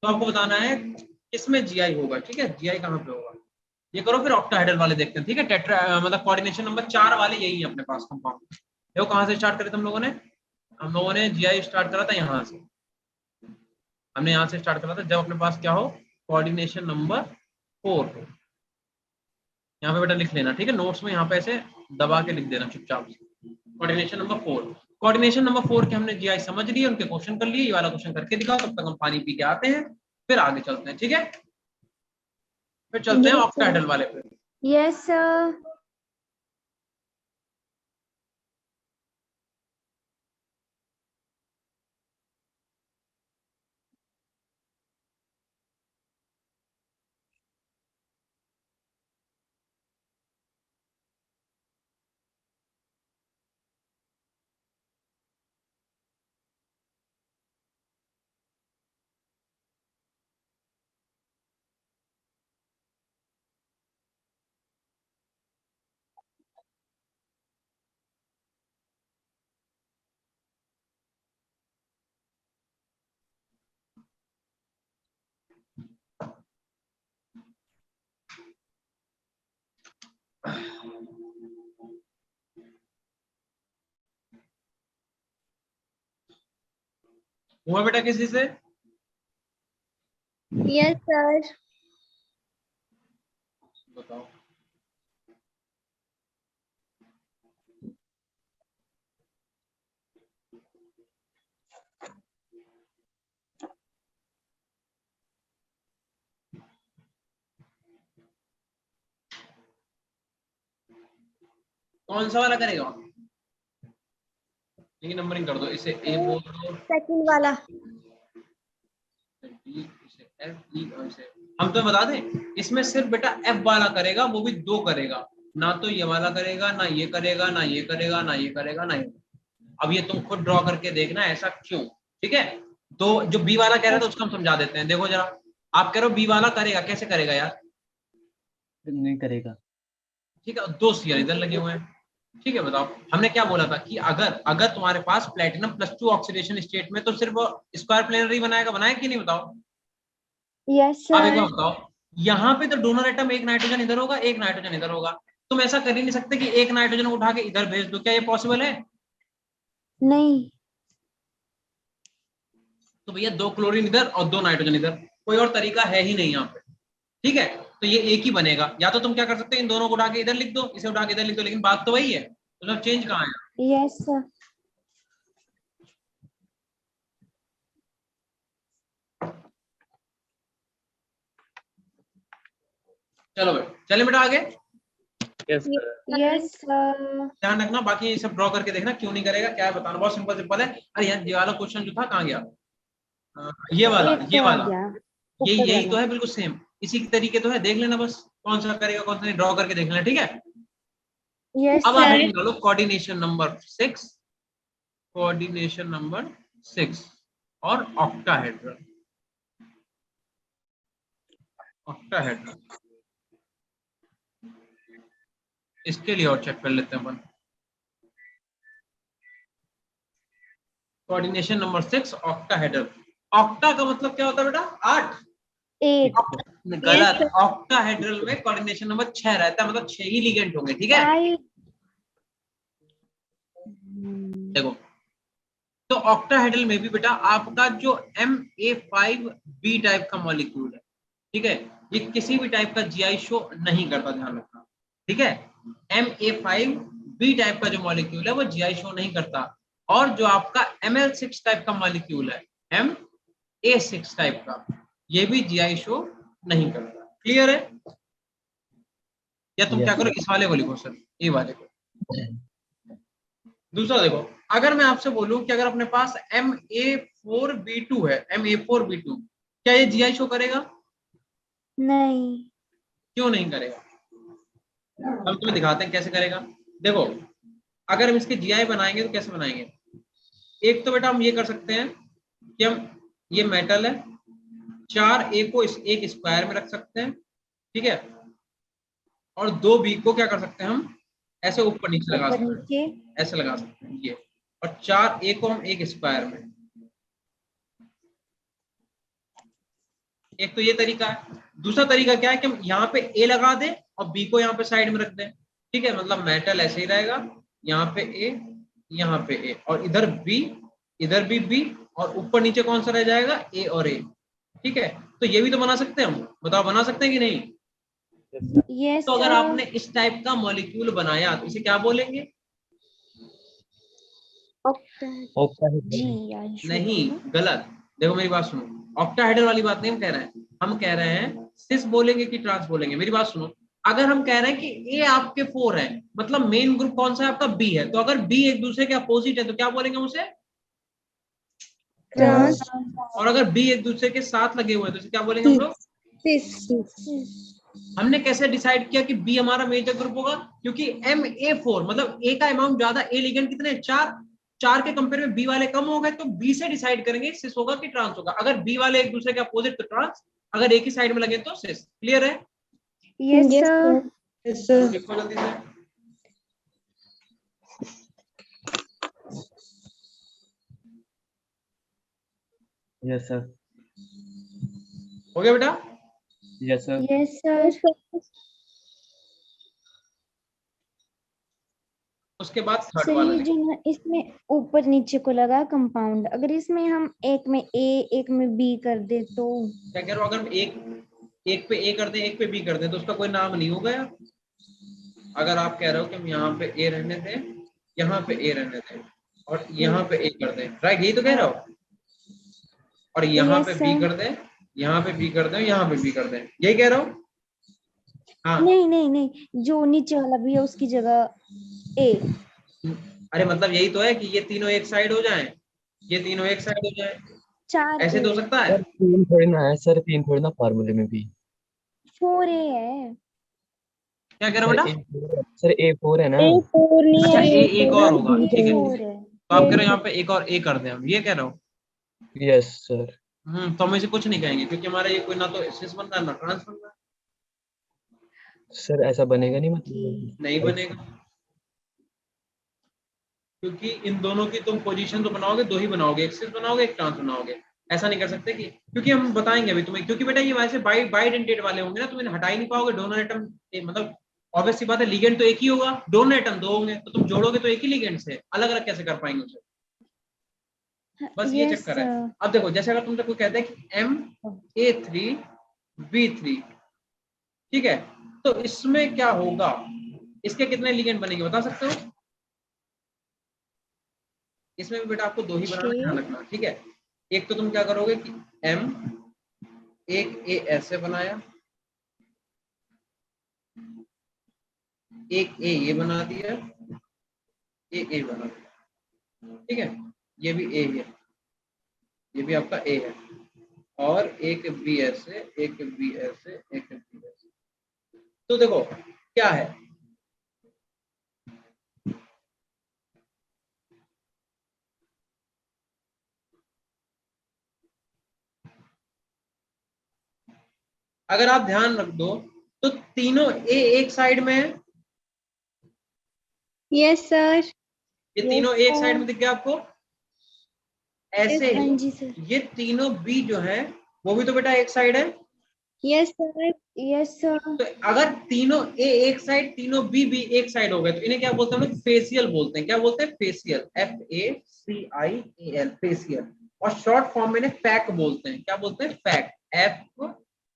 तो आपको बताना है किसमें GI होगा। ठीक है, GI कहाँ पे होगा, ये करो। फिर ऑक्टाहेड्रल वाले देखते हैं। ठीक है, टेट्रा मतलब कोऑर्डिनेशन नंबर 4 वाले यही है अपने पास कंपाउंड। देखो कहाँ से स्टार्ट करे थे हम लोगों ने GI स्टार्ट करा था यहाँ से। हमने यहाँ से स्टार्ट करा था जब अपने पास क्या हो, कोऑर्डिनेशन नंबर 4 हो। यहाँ पे बेटा लिख लेना, ठीक है, नोट्स में यहाँ पे ऐसे दबा के लिख देना चुपचाप से, कोऑर्डिनेशन नंबर 4। कोऑर्डिनेशन नंबर 4 के हमने GI समझ लिए, उनके क्वेश्चन कर लिए। ये वाला क्वेश्चन करके दिखाओ, तब तक हम पानी पी के आते हैं, फिर आगे चलते हैं। ठीक है, फिर चलते हैं ऑक्टाहेड्रल वाले पे। Yes sir. हुआ बेटा किसी से? Yes sir. बताओ। कौन सा वाला करेगा? ये नंबरिंग कर दो, इसे ए बोल दो, सेकंड वाला। डी, इसे एफ, ई और इसे हम तो बता दें, इसमें सिर्फ बेटा एफ वाला करेगा, वो भी 2 करेगा, ना तो ये वाला करेगा, ना ये करेगा, ना ये करेगा, ना ये करेगा, ना ये। अब ये तुम खुद ड्रॉ करके देखना ऐसा क्यों, ठीक है? तो जो बी वाला कह रहा था उसको हम समझा देते हैं। देखो जरा, आप कह रहे हो बी वाला करेगा, कैसे करेगा यार? नहीं करेगा। ठीक है, 2 सीआर इधर लगे हुए हैं, ठीक है? बताओ, हमने क्या बोला था कि अगर अगर तुम्हारे पास प्लेटिनम +2 ऑक्सीडेशन स्टेट में, तो सिर्फ स्क्वायर प्लेनर ही बनाएगा, बनाया कि नहीं बताओ? यस अब एक बार सर। बताओ, यहाँ पे तो डोनर एटम एक नाइट्रोजन इधर होगा, एक नाइट्रोजन इधर होगा, तुम ऐसा कर ही नहीं सकते कि एक नाइट्रोजन उठा के इधर भेज दो, क्या ये पॉसिबल है? नहीं। तो भैया 2 क्लोरीन इधर और 2 नाइट्रोजन इधर, कोई और तरीका है ही नहीं यहाँ पे, ठीक है? तो ये एक ही बनेगा, या तो तुम क्या कर सकते हो, इन दोनों को उठा के इधर लिख दो, इसे उठा के इधर लिख दो, लेकिन बात तो वही है, तो चेंज कहाँ है? Yes sir. चलो बेटा, चले बेटा आगे। Yes yes sir. ध्यान रखना, बाकी ये सब ड्रॉ करके देखना, क्यों नहीं करेगा, क्या है बताना, बहुत सिंपल सिंपल है। अरे यार ये वाला क्वेश्चन जो था कहाँ गया? ये वाला, एक ये तो आ वाला, गया ये ऊपर यही वाला। तो है, बिल्कुल सेम इसी तरीके तो है, देख लेना बस, कौन सा करेगा कौन सा नहीं, ड्रॉ करके देख लेना, ठीक है? यस अब आप सर। हेडिंग डालो कोऑर्डिनेशन नंबर 6, कोऑर्डिनेशन नंबर 6 और ऑक्टाहेड्रल, ऑक्टाहेड्रल इसके लिए और चेक कर लेते हैं अपन। Coordination number 6 octahedral. ऑक्टा का मतलब क्या होता है बेटा? 8। 8। गलत, ऑक्टाहेड्रल में कोऑर्डिनेशन नंबर 6 रहता है, मतलब 6 ही लिगेंड होंगे, ठीक है? 5। देखो, तो ऑक्टाहेड्रल में भी बेटा आपका जो Ma5B टाइप का मॉलिक्यूल है, ठीक है, ये किसी भी टाइप का जीआई शो नहीं करता, ध्यान रखना, ठीक है? Ma5B टाइप का जो मॉलिक्यूल है वो जीआई शो नहीं करता, और जो आपका Ml6 टाइप का मॉलिक्यूल है, Ma6 टाइप का, ये भी जीआई शो नहीं करता। क्लियर है? या तुम क्या Yes, करो, sir. इस वाले को लिखो सर, ये वाले को। दूसरा देखो, अगर मैं आपसे बोलूं कि अगर अपने पास Ma4B2 है, Ma4B2, क्या ये जीआई शो करेगा? नहीं। क्यों नहीं करेगा? हम तुम्हें दिखाते हैं कैसे करेगा। देखो, अगर हम इसके जीआई बनाएंगे तो कैसे बनाएंगे? एक तो बेटा हम ये कर सकते हैं कि हम, ये मेटल है, 4A को एक स्क्वायर में रख सकते हैं, ठीक है, और 2B को क्या कर सकते हैं हम, ऐसे ऊपर नीचे लगा ऊपर सकते नीचे। हैं, ऐसे लगा सकते हैं ये, और 4A को हम एक स्क्वायर में। एक तो ये तरीका है। दूसरा तरीका क्या है कि हम यहाँ पे A लगा दें और B को यहाँ पे साइड में रख दें, ठीक है, मतलब मेटल ऐसे ही रहेगा, यहाँ पे A, यहाँ पे A, और इधर B, इधर भी B, और ऊपर नीचे कौन सा रह जाएगा, A और A, ठीक है? तो ये भी तो बना सकते हैं हम, बताओ बना सकते हैं कि नहीं? यस तो अगर सर। आपने इस टाइप का मॉलिक्यूल बनाया तो इसे क्या बोलेंगे? जी नहीं, गलत। देखो मेरी बात सुनो, ऑक्टाहेड्रल वाली बात नहीं हम कह रहे हैं, हम कह रहे हैं सिस बोलेंगे कि ट्रांस बोलेंगे। मेरी बात सुनो, अगर हम कह रहे हैं कि ए आपके 4 है, मतलब मेन ग्रुप कौन सा है आपका, बी है, तो अगर बी एक दूसरे के अपोजिट है तो क्या बोलेंगे हम उसे? ट्रांस। और अगर बी एक दूसरे के साथ लगे हुए हैं तो इसे क्या बोलेंगे हम लोग? हमने कैसे डिसाइड किया कि बी हमारा मेजर ग्रुप होगा? क्योंकि Ma4 मतलब ए का अमाउंट ज्यादा, ए लिगेंड कितने, 4 के कंपेयर में बी वाले कम हो गए, तो बी से डिसाइड करेंगे सिस होगा कि ट्रांस होगा। अगर बी वाले एक दूसरे के अपोजिट तो ट्रांस, अगर एक ही साइड में लगे तो सिस। क्लियर है? Yes sir. लिखो जल्दी से। Yes, sir. हो गया बेटा? Yes, sir. Yes sir. उसके बाद थर्ड सर वाला ये लिखो। जो ना इसमें ऊपर नीचे को लगा कंपाउंड, अगर इसमें हम एक में ए एक में बी कर दे तो? क्या कह रहे हो, अगर हम एक पे ए कर दें एक पे बी कर दें तो उसका कोई नाम नहीं होगा यार। अगर आप कह रहे हो कि हम यहाँ पे ए रहने दें, यहाँ पे ए रहने दें और यहाँ पे ए कर दें, राइट, यही तो कह रहे हो, और यहाँ पे यस बी सर। कर दें, यहाँ पे बी कर दें, यहाँ पे बी कर दें, यही कह रहे हो? हाँ। नहीं नहीं नहीं, जो नीचे वाला भी है उसकी जगह ए। अरे मतलब यही तो है कि ये तीनों एक साइड हो जाएं, ये तीनों एक साइड हो जाएं, 4 ऐसे ए, तो हो सकता है। सर तीन थोड़ी ना है सर, तीन थोड़ी ना फार्मूले में भी। 4 ए है। क्या कह रहे हो सर बेटा? सर A4 है ना। A4 नहीं अच्छा, है, ए एक और होगा, ठीक है, A4 है। तो आप कह रहे हो यहाँ पे एक और ए कर दें, हम ये कह रहे हो? Yes sir. तो हम इसे कुछ नहीं कहेंगे क्योंकि हमारा ये कोई ना तो सिस बन रहा है ना ट्रांस बन रहा है। सर ऐसा बनेगा नहीं मतलब? नहीं बनेगा, क्योंकि इन दोनों की तुम पोजीशन तो बनाओगे, दो ही बनाओगे, एक सिस बनाओगे एक ट्रांस बनाओगे। ऐसा नहीं कर सकते कि, क्योंकि हम बताएंगे अभी तुम्हें, क्योंकि बेटा ये वैसे बाइडेंटेट वाले होंगे ना, तुम इन्हें हटा ही नहीं पाओगे। डोनर एटम मतलब ऑब्वियस सी बात है, लिगेंड तो एक ही होगा, डोनर एटम दो होंगे, तो तुम जोड़ोगे तो एक ही लिगेंड से, अलग अलग कैसे कर पाएंगे उसे? बस ये यस चक्कर है। सर। अब देखो, जैसे अगर तुमसे कोई कहता है कि MA3B3, ठीक है, तो इसमें क्या होगा, इसके कितने लिगेंड बनेंगे बता सकते हो? इसमें भी बेटा आपको दो ही बनाना, ध्यान रखना, ठीक है। एक तो तुम क्या करोगे कि M एक ए ऐसे बनाया, एक ए ये बना दिया, ए बना दिया, ठीक है, ये भी ए है, ये भी आपका ए है, और एक बी ऐसे, एक बी ऐसे, एक बी ऐसे। तो देखो क्या है, अगर आप ध्यान रख दो तो तीनों ए एक साइड में है, यस सर। ये Yes, तीनों एक साइड sir. में दिख गया आपको। ऐसे हाँ ही जी सर। ये तीनों बी जो है वो भी तो बेटा एक साइड है। Yes sir. Yes sir. तो अगर तीनों ए एक साइड, तीनों बी भी एक साइड हो गए, तो इन्हें क्या बोलते हैं हम लोग? फेसियल बोलते हैं। क्या बोलते हैं? Facial, FACIAL, facial. और शॉर्ट फॉर्म में इन्हें पैक बोलते हैं। क्या बोलते हैं? Pack,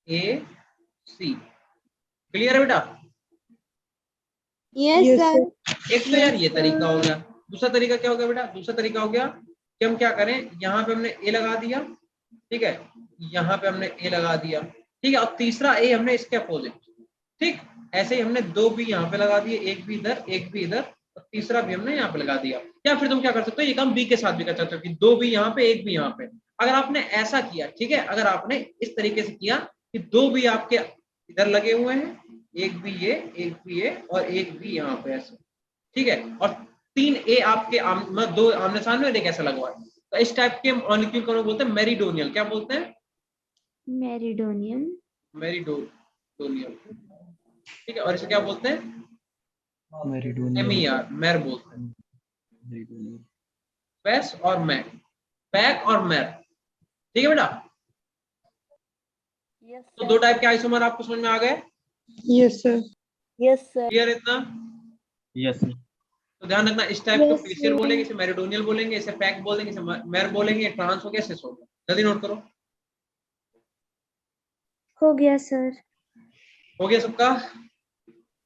FAC। क्लियर है बेटा? Yes sir. एक तो यार ये तरीका हो गया। दूसरा तरीका क्या हो गया बेटा? दूसरा तरीका हो गया कि हम क्या करें, यहाँ पे हमने ए लगा दिया, ठीक है, यहाँ पे हमने ए लगा दिया, ठीक है, और तीसरा ए हमने इसके अपोजिट, ठीक, ऐसे ही हमने दो भी यहाँ पे लगा दिए, एक भी इधर एक भी इधर, और तीसरा भी हमने यहाँ पे लगा दिया। या फिर तुम क्या कर सकते हो, ये काम बी के साथ भी कर सकते हो कि दो भी यहाँ पे एक भी यहाँ पे। अगर आपने ऐसा किया, ठीक है, अगर आपने इस तरीके से किया कि दो भी आपके इधर लगे हुए हैं, एक भी ये, एक भी ये, और एक भी यहाँ पे ऐसे, ठीक है, और तीन ए आपके दो आमने सामने और एक ऐसा लगवा है, तो इस टाइप के मॉलिक्यूल को बोलते हैं मेरिडोनियल। क्या बोलते हैं? मेरिडोनियन। मेरिडोनियल, ठीक है, और इसे क्या बोलते हैं? मेरिडोनियल। MER, मैर बोलते हैं। मेरिडोनियल। पैस और मैर, पैक और मैर, ठीक है बेटा। तो दो टाइप के आइसोमर आपको समझ में आ गए? Yes sir. Yes sir. Clear इतना? Yes sir. तो ध्यान रखना, इस टाइप को Yes, फेसियल sir. बोलेंगे, इसे मेरिडोनियल बोलेंगे, इसे पैक बोलेंगे, इसे मैर बोलेंगे, ट्रांस हो गया, सिस हो गया। जल्दी नोट करो। हो गया सर। हो गया सबका?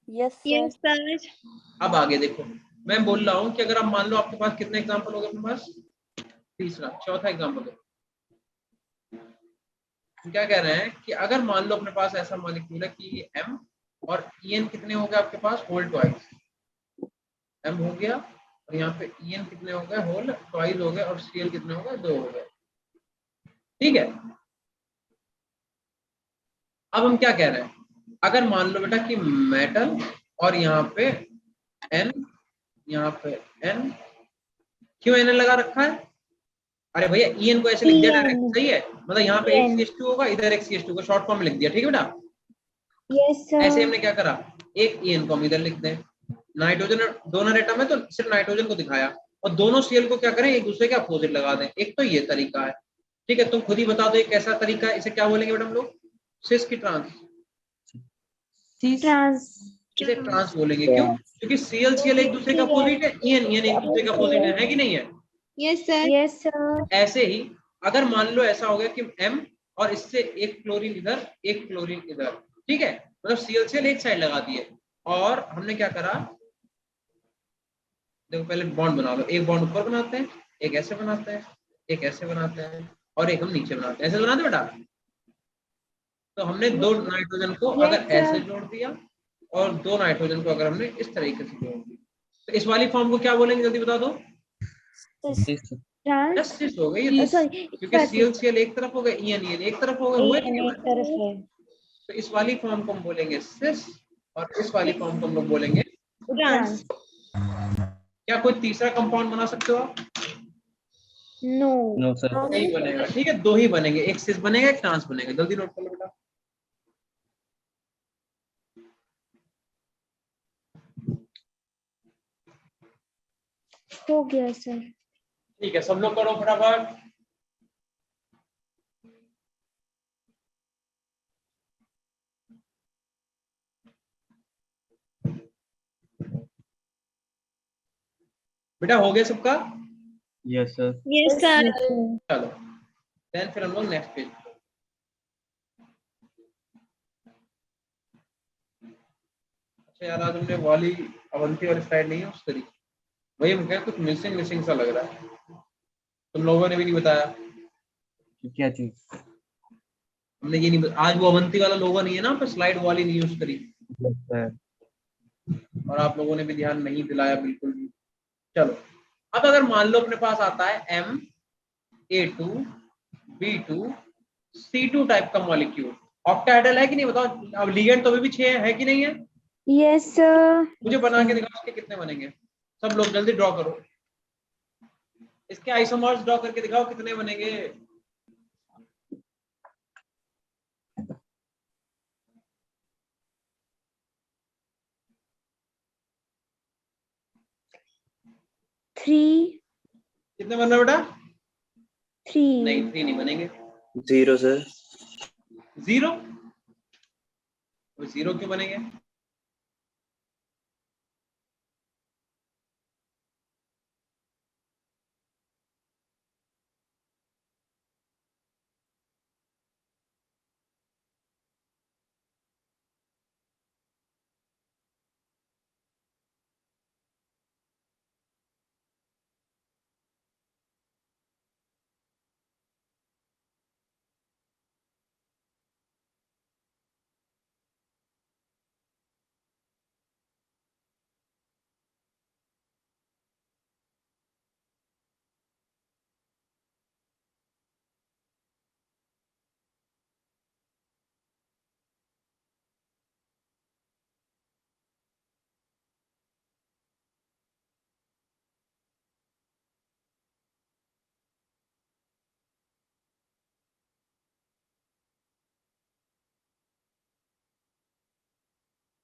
Yes yes sir. अब आगे देखो, मैं बोल रहा हूँ कि अगर आप मान लो आपके पास कितने एग्जाम्पल हो गए अपने पास? तीसरा, चौथा एग्जाम्पल। क्या कह रहे हैं कि अगर मान लो अपने पास ऐसा मॉलिक्यूल है कि ये M और EN कितने हो गए आपके पास? Whole twice. M हो गया और यहाँ पे EN कितने हो गए? होल ट्वाइस हो गए, और Cl कितने हो गए? 2 हो गए, ठीक है। अब हम क्या कह रहे हैं, अगर मान लो बेटा कि मेटल और यहाँ पे N, यहाँ पे N, क्यों N लगा रखा है? अरे भैया EN को ऐसे लिख दिया डायरेक्ट, सही है, मतलब यहाँ पे एक CH2 होगा, इधर एक CH2 को शॉर्ट फॉर्म में लिख दिया, ठीक है बेटा। Yes sir. ऐसे हमने क्या करा, एक EN को हम इधर लिख दें, नाइट्रोजन डोनर एटम है तो सिर्फ नाइट्रोजन को दिखाया, और दोनों Cl को क्या करें, एक दूसरे के अपोजिट लगा दें। एक तो ये तरीका है, ठीक है, तुम खुद ही बता दो ये कैसा तरीका है, इसे क्या बोलेंगे बेटा हम लोग? सिस की ट्रांस? ट्रांस। इसे ट्रांस बोलेंगे। क्यों? क्योंकि सीएल सीएल एक दूसरे का अपोजिट है, ईएन ईएन एक दूसरे का अपोजिट है कि नहीं है? Yes sir. Yes sir. ऐसे ही अगर मान लो ऐसा हो गया कि M और इससे एक क्लोरीन इधर एक क्लोरीन इधर, ठीक है, मतलब ClCl एक साइड लगा दिए और हमने क्या करा, देखो पहले बॉन्ड बना लो, एक बॉन्ड ऊपर बनाते हैं, एक ऐसे बनाते हैं, एक ऐसे बनाते हैं और एक हम नीचे बनाते हैं, ऐसे बनाते हैं बेटा। तो हमने दो नाइट्रोजन को Yes, अगर ऐसे sir. जोड़ दिया और दो नाइट्रोजन को अगर हमने इस तरीके से जोड़ दिया, तो इस वाली फॉर्म को क्या बोलेंगे जल्दी बता दो? Trans. सिस हो गई ये, Sorry. क्योंकि ClCl एक तरफ हो गया, EN एक तरफ हो गए, हुए कि नहीं हुए? एक तरफ है। तो इस वाली फॉर्म को हम बोलेंगे सिस और इस वाली फॉर्म को हम लोग बोलेंगे ट्रांस। क्या कोई तीसरा कंपाउंड बना सकते हो आप? नो। No sir. नहीं बनेगा, ठीक है, दो ही बनेंगे, एक सिस बनेगा एक ट्रांस बनेगा, जल्दी नोट कर लो बेटा। हो गया सर। ठीक है, सब लोग करो फटाफट। बेटा हो गया सबका? Yes sir. Yes sir. चलो देन फिर हम लोग नेक्स्ट पेज। अच्छा यार, आज हमने वाली अवंती वाली स्लाइड नहीं यूज करी, वही हम कहें कुछ मिसिंग मिसिंग सा लग रहा है, तुम लोगों ने भी नहीं बताया। क्या चीज? हमने ये नहीं, आज वो अवंती वाला लोगो नहीं है ना, पर स्लाइड वाली नहीं यूज करी यस सर। और आप लोगों ने भी ध्यान नहीं दिलाया बिल्कुल भी। चलो अब अगर मान लो अपने पास आता है MA2B2C2 टाइप का मॉलिक्यूल, ऑक्टाहेड्रल है कि नहीं बताओ? अब लिगेंड तो अभी भी 6 है कि नहीं है? Yes sir. मुझे बना के दिखाओ इसके कितने बनेंगे, सब लोग जल्दी ड्रॉ करो, इसके आइसोमर्स ड्रॉ करके दिखाओ कितने बनेंगे। थ्री। कितने बन रहे बेटा? थ्री। नहीं 3 नहीं बनेंगे। 0 सर। 0? 0 क्यों बनेंगे?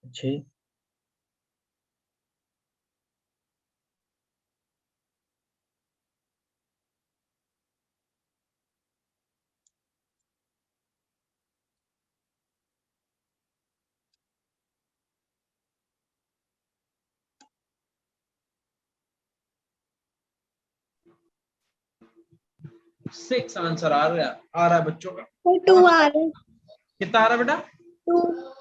छः। सिक्स आंसर आ रहा है बच्चों का। 2 आ रहे। कितना आ रहा है बेटा? 2।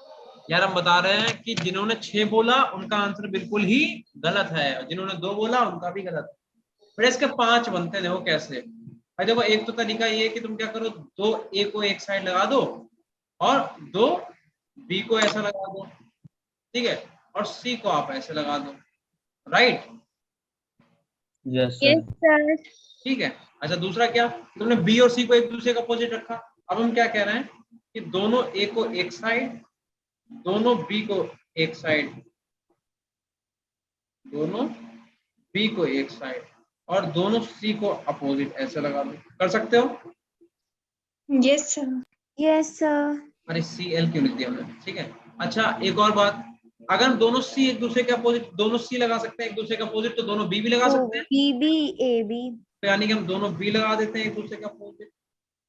यार हम बता रहे हैं कि जिन्होंने 6 बोला उनका आंसर बिल्कुल ही गलत है, और जिन्होंने 2 बोला उनका भी गलत है। फिर इसके 5 बनते हैं, देखो कैसे। भाई देखो, एक तो तरीका ये है कि तुम क्या करो, 2 A को एक साइड लगा दो और 2 B को ऐसा लगा दो, ठीक है, और C को आप ऐसे लगा दो, right? Yes yes sir. Sir. ठीक है। अच्छा दूसरा क्या, तुमने B और C को एक दूसरे का अपोजिट रखा। अब हम क्या कह रहे हैं कि दोनों A को एक साइड, दोनों B को एक साइड, दोनों B को एक साइड और दोनों C को अपोजिट ऐसे लगा दो। कर सकते हो? Yes sir. Yes sir. अरे Cl क्यों लिख दिया हमने, ठीक है। अच्छा एक और बात, अगर दोनों C एक दूसरे के अपोजिट, दोनों C लगा सकते हैं एक दूसरे के अपोजिट, तो दोनों B भी लगा सकते हैं। B B A B. तो यानी कि हम दोनों B लगा देते हैं एक दूसरे के अपोजिट,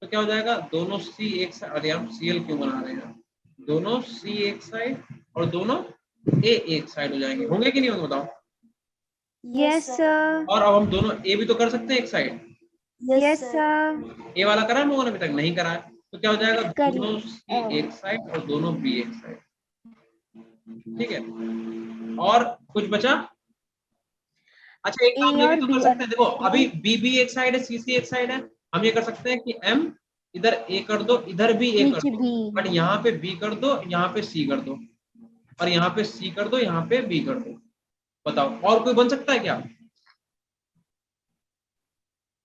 तो क्या हो जाएगा, दोनों C एक साइड, अरे हम Cl क्यों बना रहे हैं, दोनों C एक साइड और दोनों ए एक साइड हो जाएंगे, होंगे कि नहीं होंगे बताओ। Yes sir. और अब हम दोनों ए भी तो कर सकते हैं एक साइड, यस सर। ए वाला करा हम लोगों ने अभी तक नहीं करा है, तो क्या हो जाएगा करिए। दोनों सी एक साइड और दोनों बी एक साइड, ठीक है। और कुछ बचा? अच्छा एक काम ए ये भी और तो बी कर सकते हैं, देखो अभी और बी भी एक साइड है, सी सी एक साइड है, हम ये कर सकते हैं कि एम इधर ए कर दो, इधर भी ए कर नीचे दो, बी। बट यहाँ पे बी कर दो, यहाँ पे सी कर दो, और यहाँ पे सी कर दो, यहाँ पे बी कर दो। बताओ और कोई बन सकता है क्या?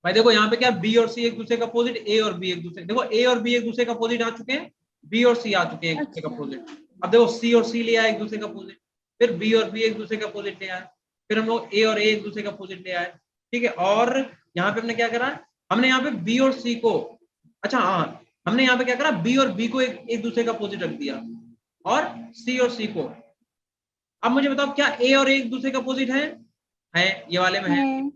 भाई देखो यहाँ पे क्या बी और सी एक दूसरे का अपोजिट, ए और बी एक दूसरे, देखो ए और बी एक दूसरे का अपोजिट आ चुके हैं, बी और सी आ चुके हैं एक दूसरे का अच्छा। अपोजिट। अब देखो सी और सी ले आए एक दूसरे का अपोजिट, फिर बी और बी एक दूसरे का अपोजिट ले आए, फिर हम लोग ए और ए एक दूसरे का अपोजिट ले आए, ठीक है। और यहाँ पे हमने क्या करा, हमने यहाँ पे बी और सी को, अच्छा हाँ, हमने यहाँ पे क्या करा, बी और बी को एक दूसरे का अपोजिट रख दिया, और सी और सी को। अब मुझे बताओ क्या ए और ए एक दूसरे का अपोजिट है? ये वाले में है।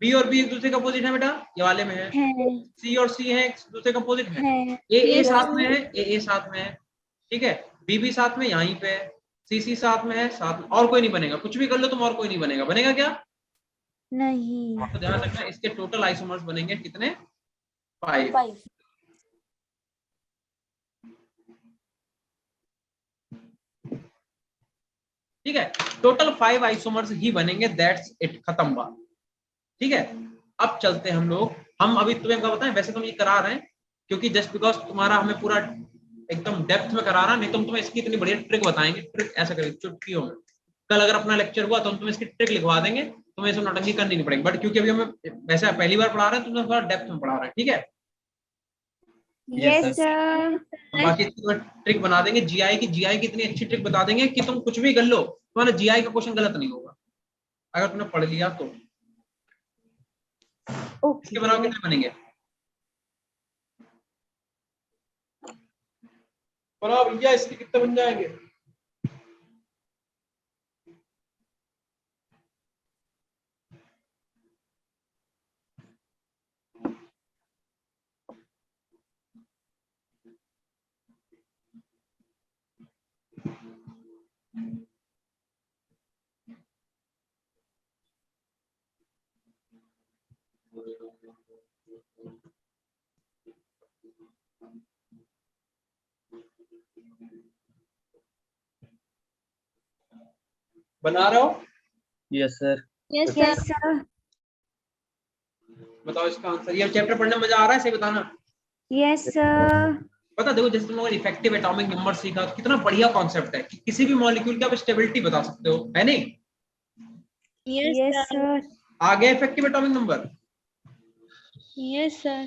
बी और बी एक दूसरे का अपोजिट है बेटा, ये वाले में है। सी और सी है एक दूसरे का अपोजिट है। ए साथ में है, ए साथ में है, ठीक है। बी भी साथ में यहीं पे है, सी सी साथ में है, साथ में और कोई नहीं बनेगा, कुछ भी कर लो तुम और कोई नहीं बनेगा, बनेगा क्या? नहीं। तो ध्यान रखना इसके टोटल आइसोमर्स बनेंगे कितने? 5। ठीक है, टोटल 5 आइसोमर्स ही बनेंगे, दैट्स इट, खत्म बात, ठीक है। अब चलते हैं हम लोग, हम अभी तुम्हें क्या बताएं, वैसे तो हम ये करा रहे हैं क्योंकि जस्ट बिकॉज तुम्हारा हमें पूरा एकदम डेप्थ में करा रहा, नहीं तो हम तुम्हें इसकी इतनी बढ़िया ट्रिक बताएंगे, ट्रिक ऐसा करेंगे चुटकियों में। कल अगर अपना लेक्चर हुआ तो हम तुम्हें इसकी ट्रिक लिखवा देंगे, तुम्हें इसमें नौटंकी करनी नहीं पड़ेगी, बट क्योंकि अभी हमें वैसे पहली बार पढ़ा रहे हैं, तुम्हें थोड़ा डेप्थ में पढ़ा रहे हैं, ठीक है। Yes sir. बाकी ट्रिक बना देंगे जीआई की, जीआई की इतनी अच्छी ट्रिक बता देंगे कि तुम कुछ भी कर लो, तुम्हारा जीआई का क्वेश्चन गलत नहीं होगा अगर तुमने पढ़ लिया तो। इसके बनाओ कितने बनेंगे? बनाओ भैया, इसके कितने बन जाएंगे? बना रहे हो? Yes sir. Yes sir. बताओ इसका आंसर। ये चैप्टर पढ़ने में मजा आ रहा है, सही बताना। Yes sir. पता देखो जैसे तुम लोगों ने इफेक्टिव एटॉमिक नंबर सीखा, कितना बढ़िया कॉन्सेप्ट है कि किसी भी मॉलिक्यूल की आप स्टेबिलिटी बता सकते हो, है नहीं? Yes sir. आ गया effective atomic number? Yes sir.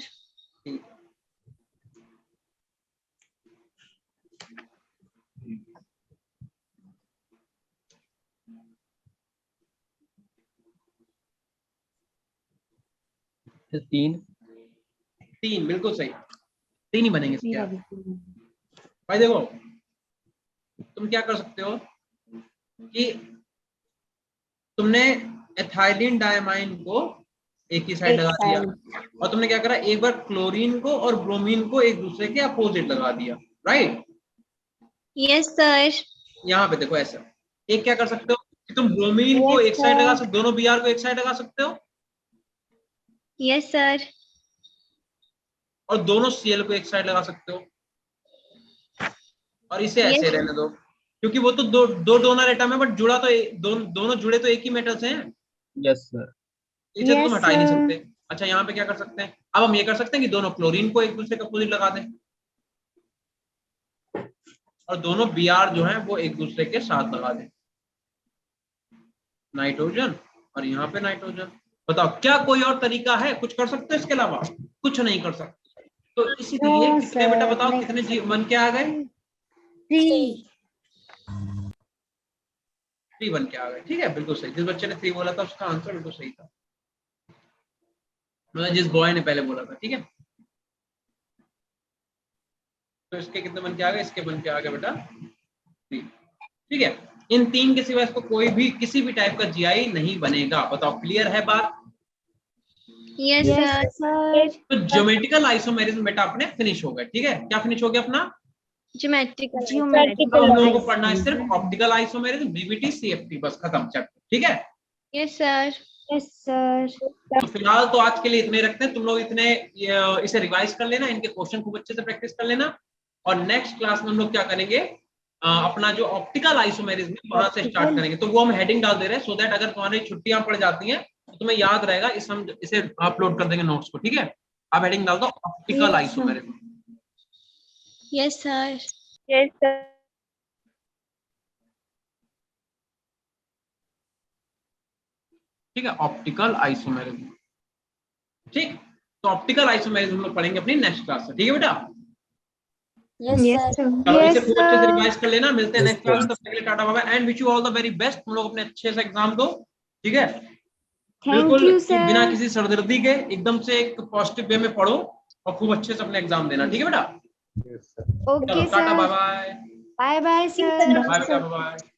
तीन। बिल्कुल सही, 3 ही बनेंगे इसके। भाई देखो तुम क्या कर सकते हो कि तुमने एथाइलिन डायमाइन को एक ही साइड लगा दिया, और तुमने क्या करा, एक बार क्लोरीन को और ब्रोमीन को एक दूसरे के अपोजिट लगा दिया, राइट? Yes sir. यहाँ पे देखो ऐसा एक क्या कर सकते हो कि तुम ब्रोमीन को एक साइड लगा सकते हो, दोनों बीआर को एक साइड लगा सकते हो, यस सर। और दोनों सीएल को एक साइड लगा सकते हो, और इसे ऐसे रहने दो क्योंकि वो तो दो डोनर एटम है, बट जुड़ा तो दोनों जुड़े तो एक ही मेटल से हैं। Yes sir. इसे तो तुम हटा ही नहीं सकते। अच्छा यहाँ पे क्या कर सकते हैं, अब हम ये कर सकते हैं कि दोनों क्लोरीन को एक दूसरे के अपोजिट लगा दें, और दोनों बीआर जो है वो एक दूसरे के साथ लगा दें, नाइट्रोजन और यहाँ पे नाइट्रोजन। बताओ क्या कोई और तरीका है, कुछ कर सकते हो इसके अलावा? कुछ नहीं कर सकते। तो इसीलिए कितने बेटा बताओ कितने जी बन के आ गए? 3 बन के आ गए, ठीक है, बिल्कुल सही। जिस बच्चे ने 3 बोला था उसका आंसर बिल्कुल सही था, मतलब जिस बॉय ने पहले बोला था, ठीक है। तो इसके कितने बन के आ गए? इसके बन के आ गए बेटा 3, ठीक है। इन 3 के सिवा इसको कोई भी किसी भी टाइप का जीआई नहीं बनेगा। बताओ क्लियर है बात? Yes sir. तो ज्योमेट्रिकल आइसोमेरिज्म बेटा अपने फिनिश हो गए, ठीक है। क्या फिनिश हो गया अपना? ज्योमेट्रिकल Geometrical हम लोगों को isomerism. पढ़ना है सिर्फ ऑप्टिकल आइसोमेरिज्म, बीबीटी, सीएफटी, बस खत्म चैप्टर, ठीक है। Yes sir. Yes, sir. तो फिलहाल तो आज के लिए इतने रखते हैं, तुम लोग इतने इसे रिवाइज कर लेना, इनके क्वेश्चन खूब अच्छे से प्रैक्टिस कर लेना, और नेक्स्ट क्लास में हम लोग क्या करेंगे, अपना जो ऑप्टिकल आइसोमेरिज्म है वहां से स्टार्ट करेंगे। तो वो हम हेडिंग डाल दे रहे हैं सो दैट अगर तुम्हारी छुट्टियां पड़ जाती हैं तो तुम्हें याद रहेगा, हम इसे अपलोड कर देंगे नोट्स को, ठीक है। आप हेडिंग डाल दो optical Yes, sir. Isomerism. Yes sir. Yes sir. ठीक है, ऑप्टिकल आइसोमेरिज्म, ठीक। तो ऑप्टिकल आइसोमेरिज्म हम लोग पढ़ेंगे अपनी नेक्स्ट क्लास में, ठीक है बेटा। Yes, Yes, sir. sir. चलो इसे Yes, खूब अच्छे से sir. रिवाइज कर लेना, मिलते हैं Yes, नेक्स्ट क्लास में, sir. तब तक के लिए tata bye bye and wish you all the very best. तुम लोग अपने अच्छे से एग्जाम दो, ठीक है। Thank बिल्कुल you, बिना sir. किसी सरदर्दी के एकदम से एक पॉजिटिव वे में पढ़ो और खूब अच्छे से अपने एग्जाम देना, ठीक है बेटा। Yes, sir. चलो Okay, tata bye sir. Bye Bye, bye, sir. Bye बेटा, बाय।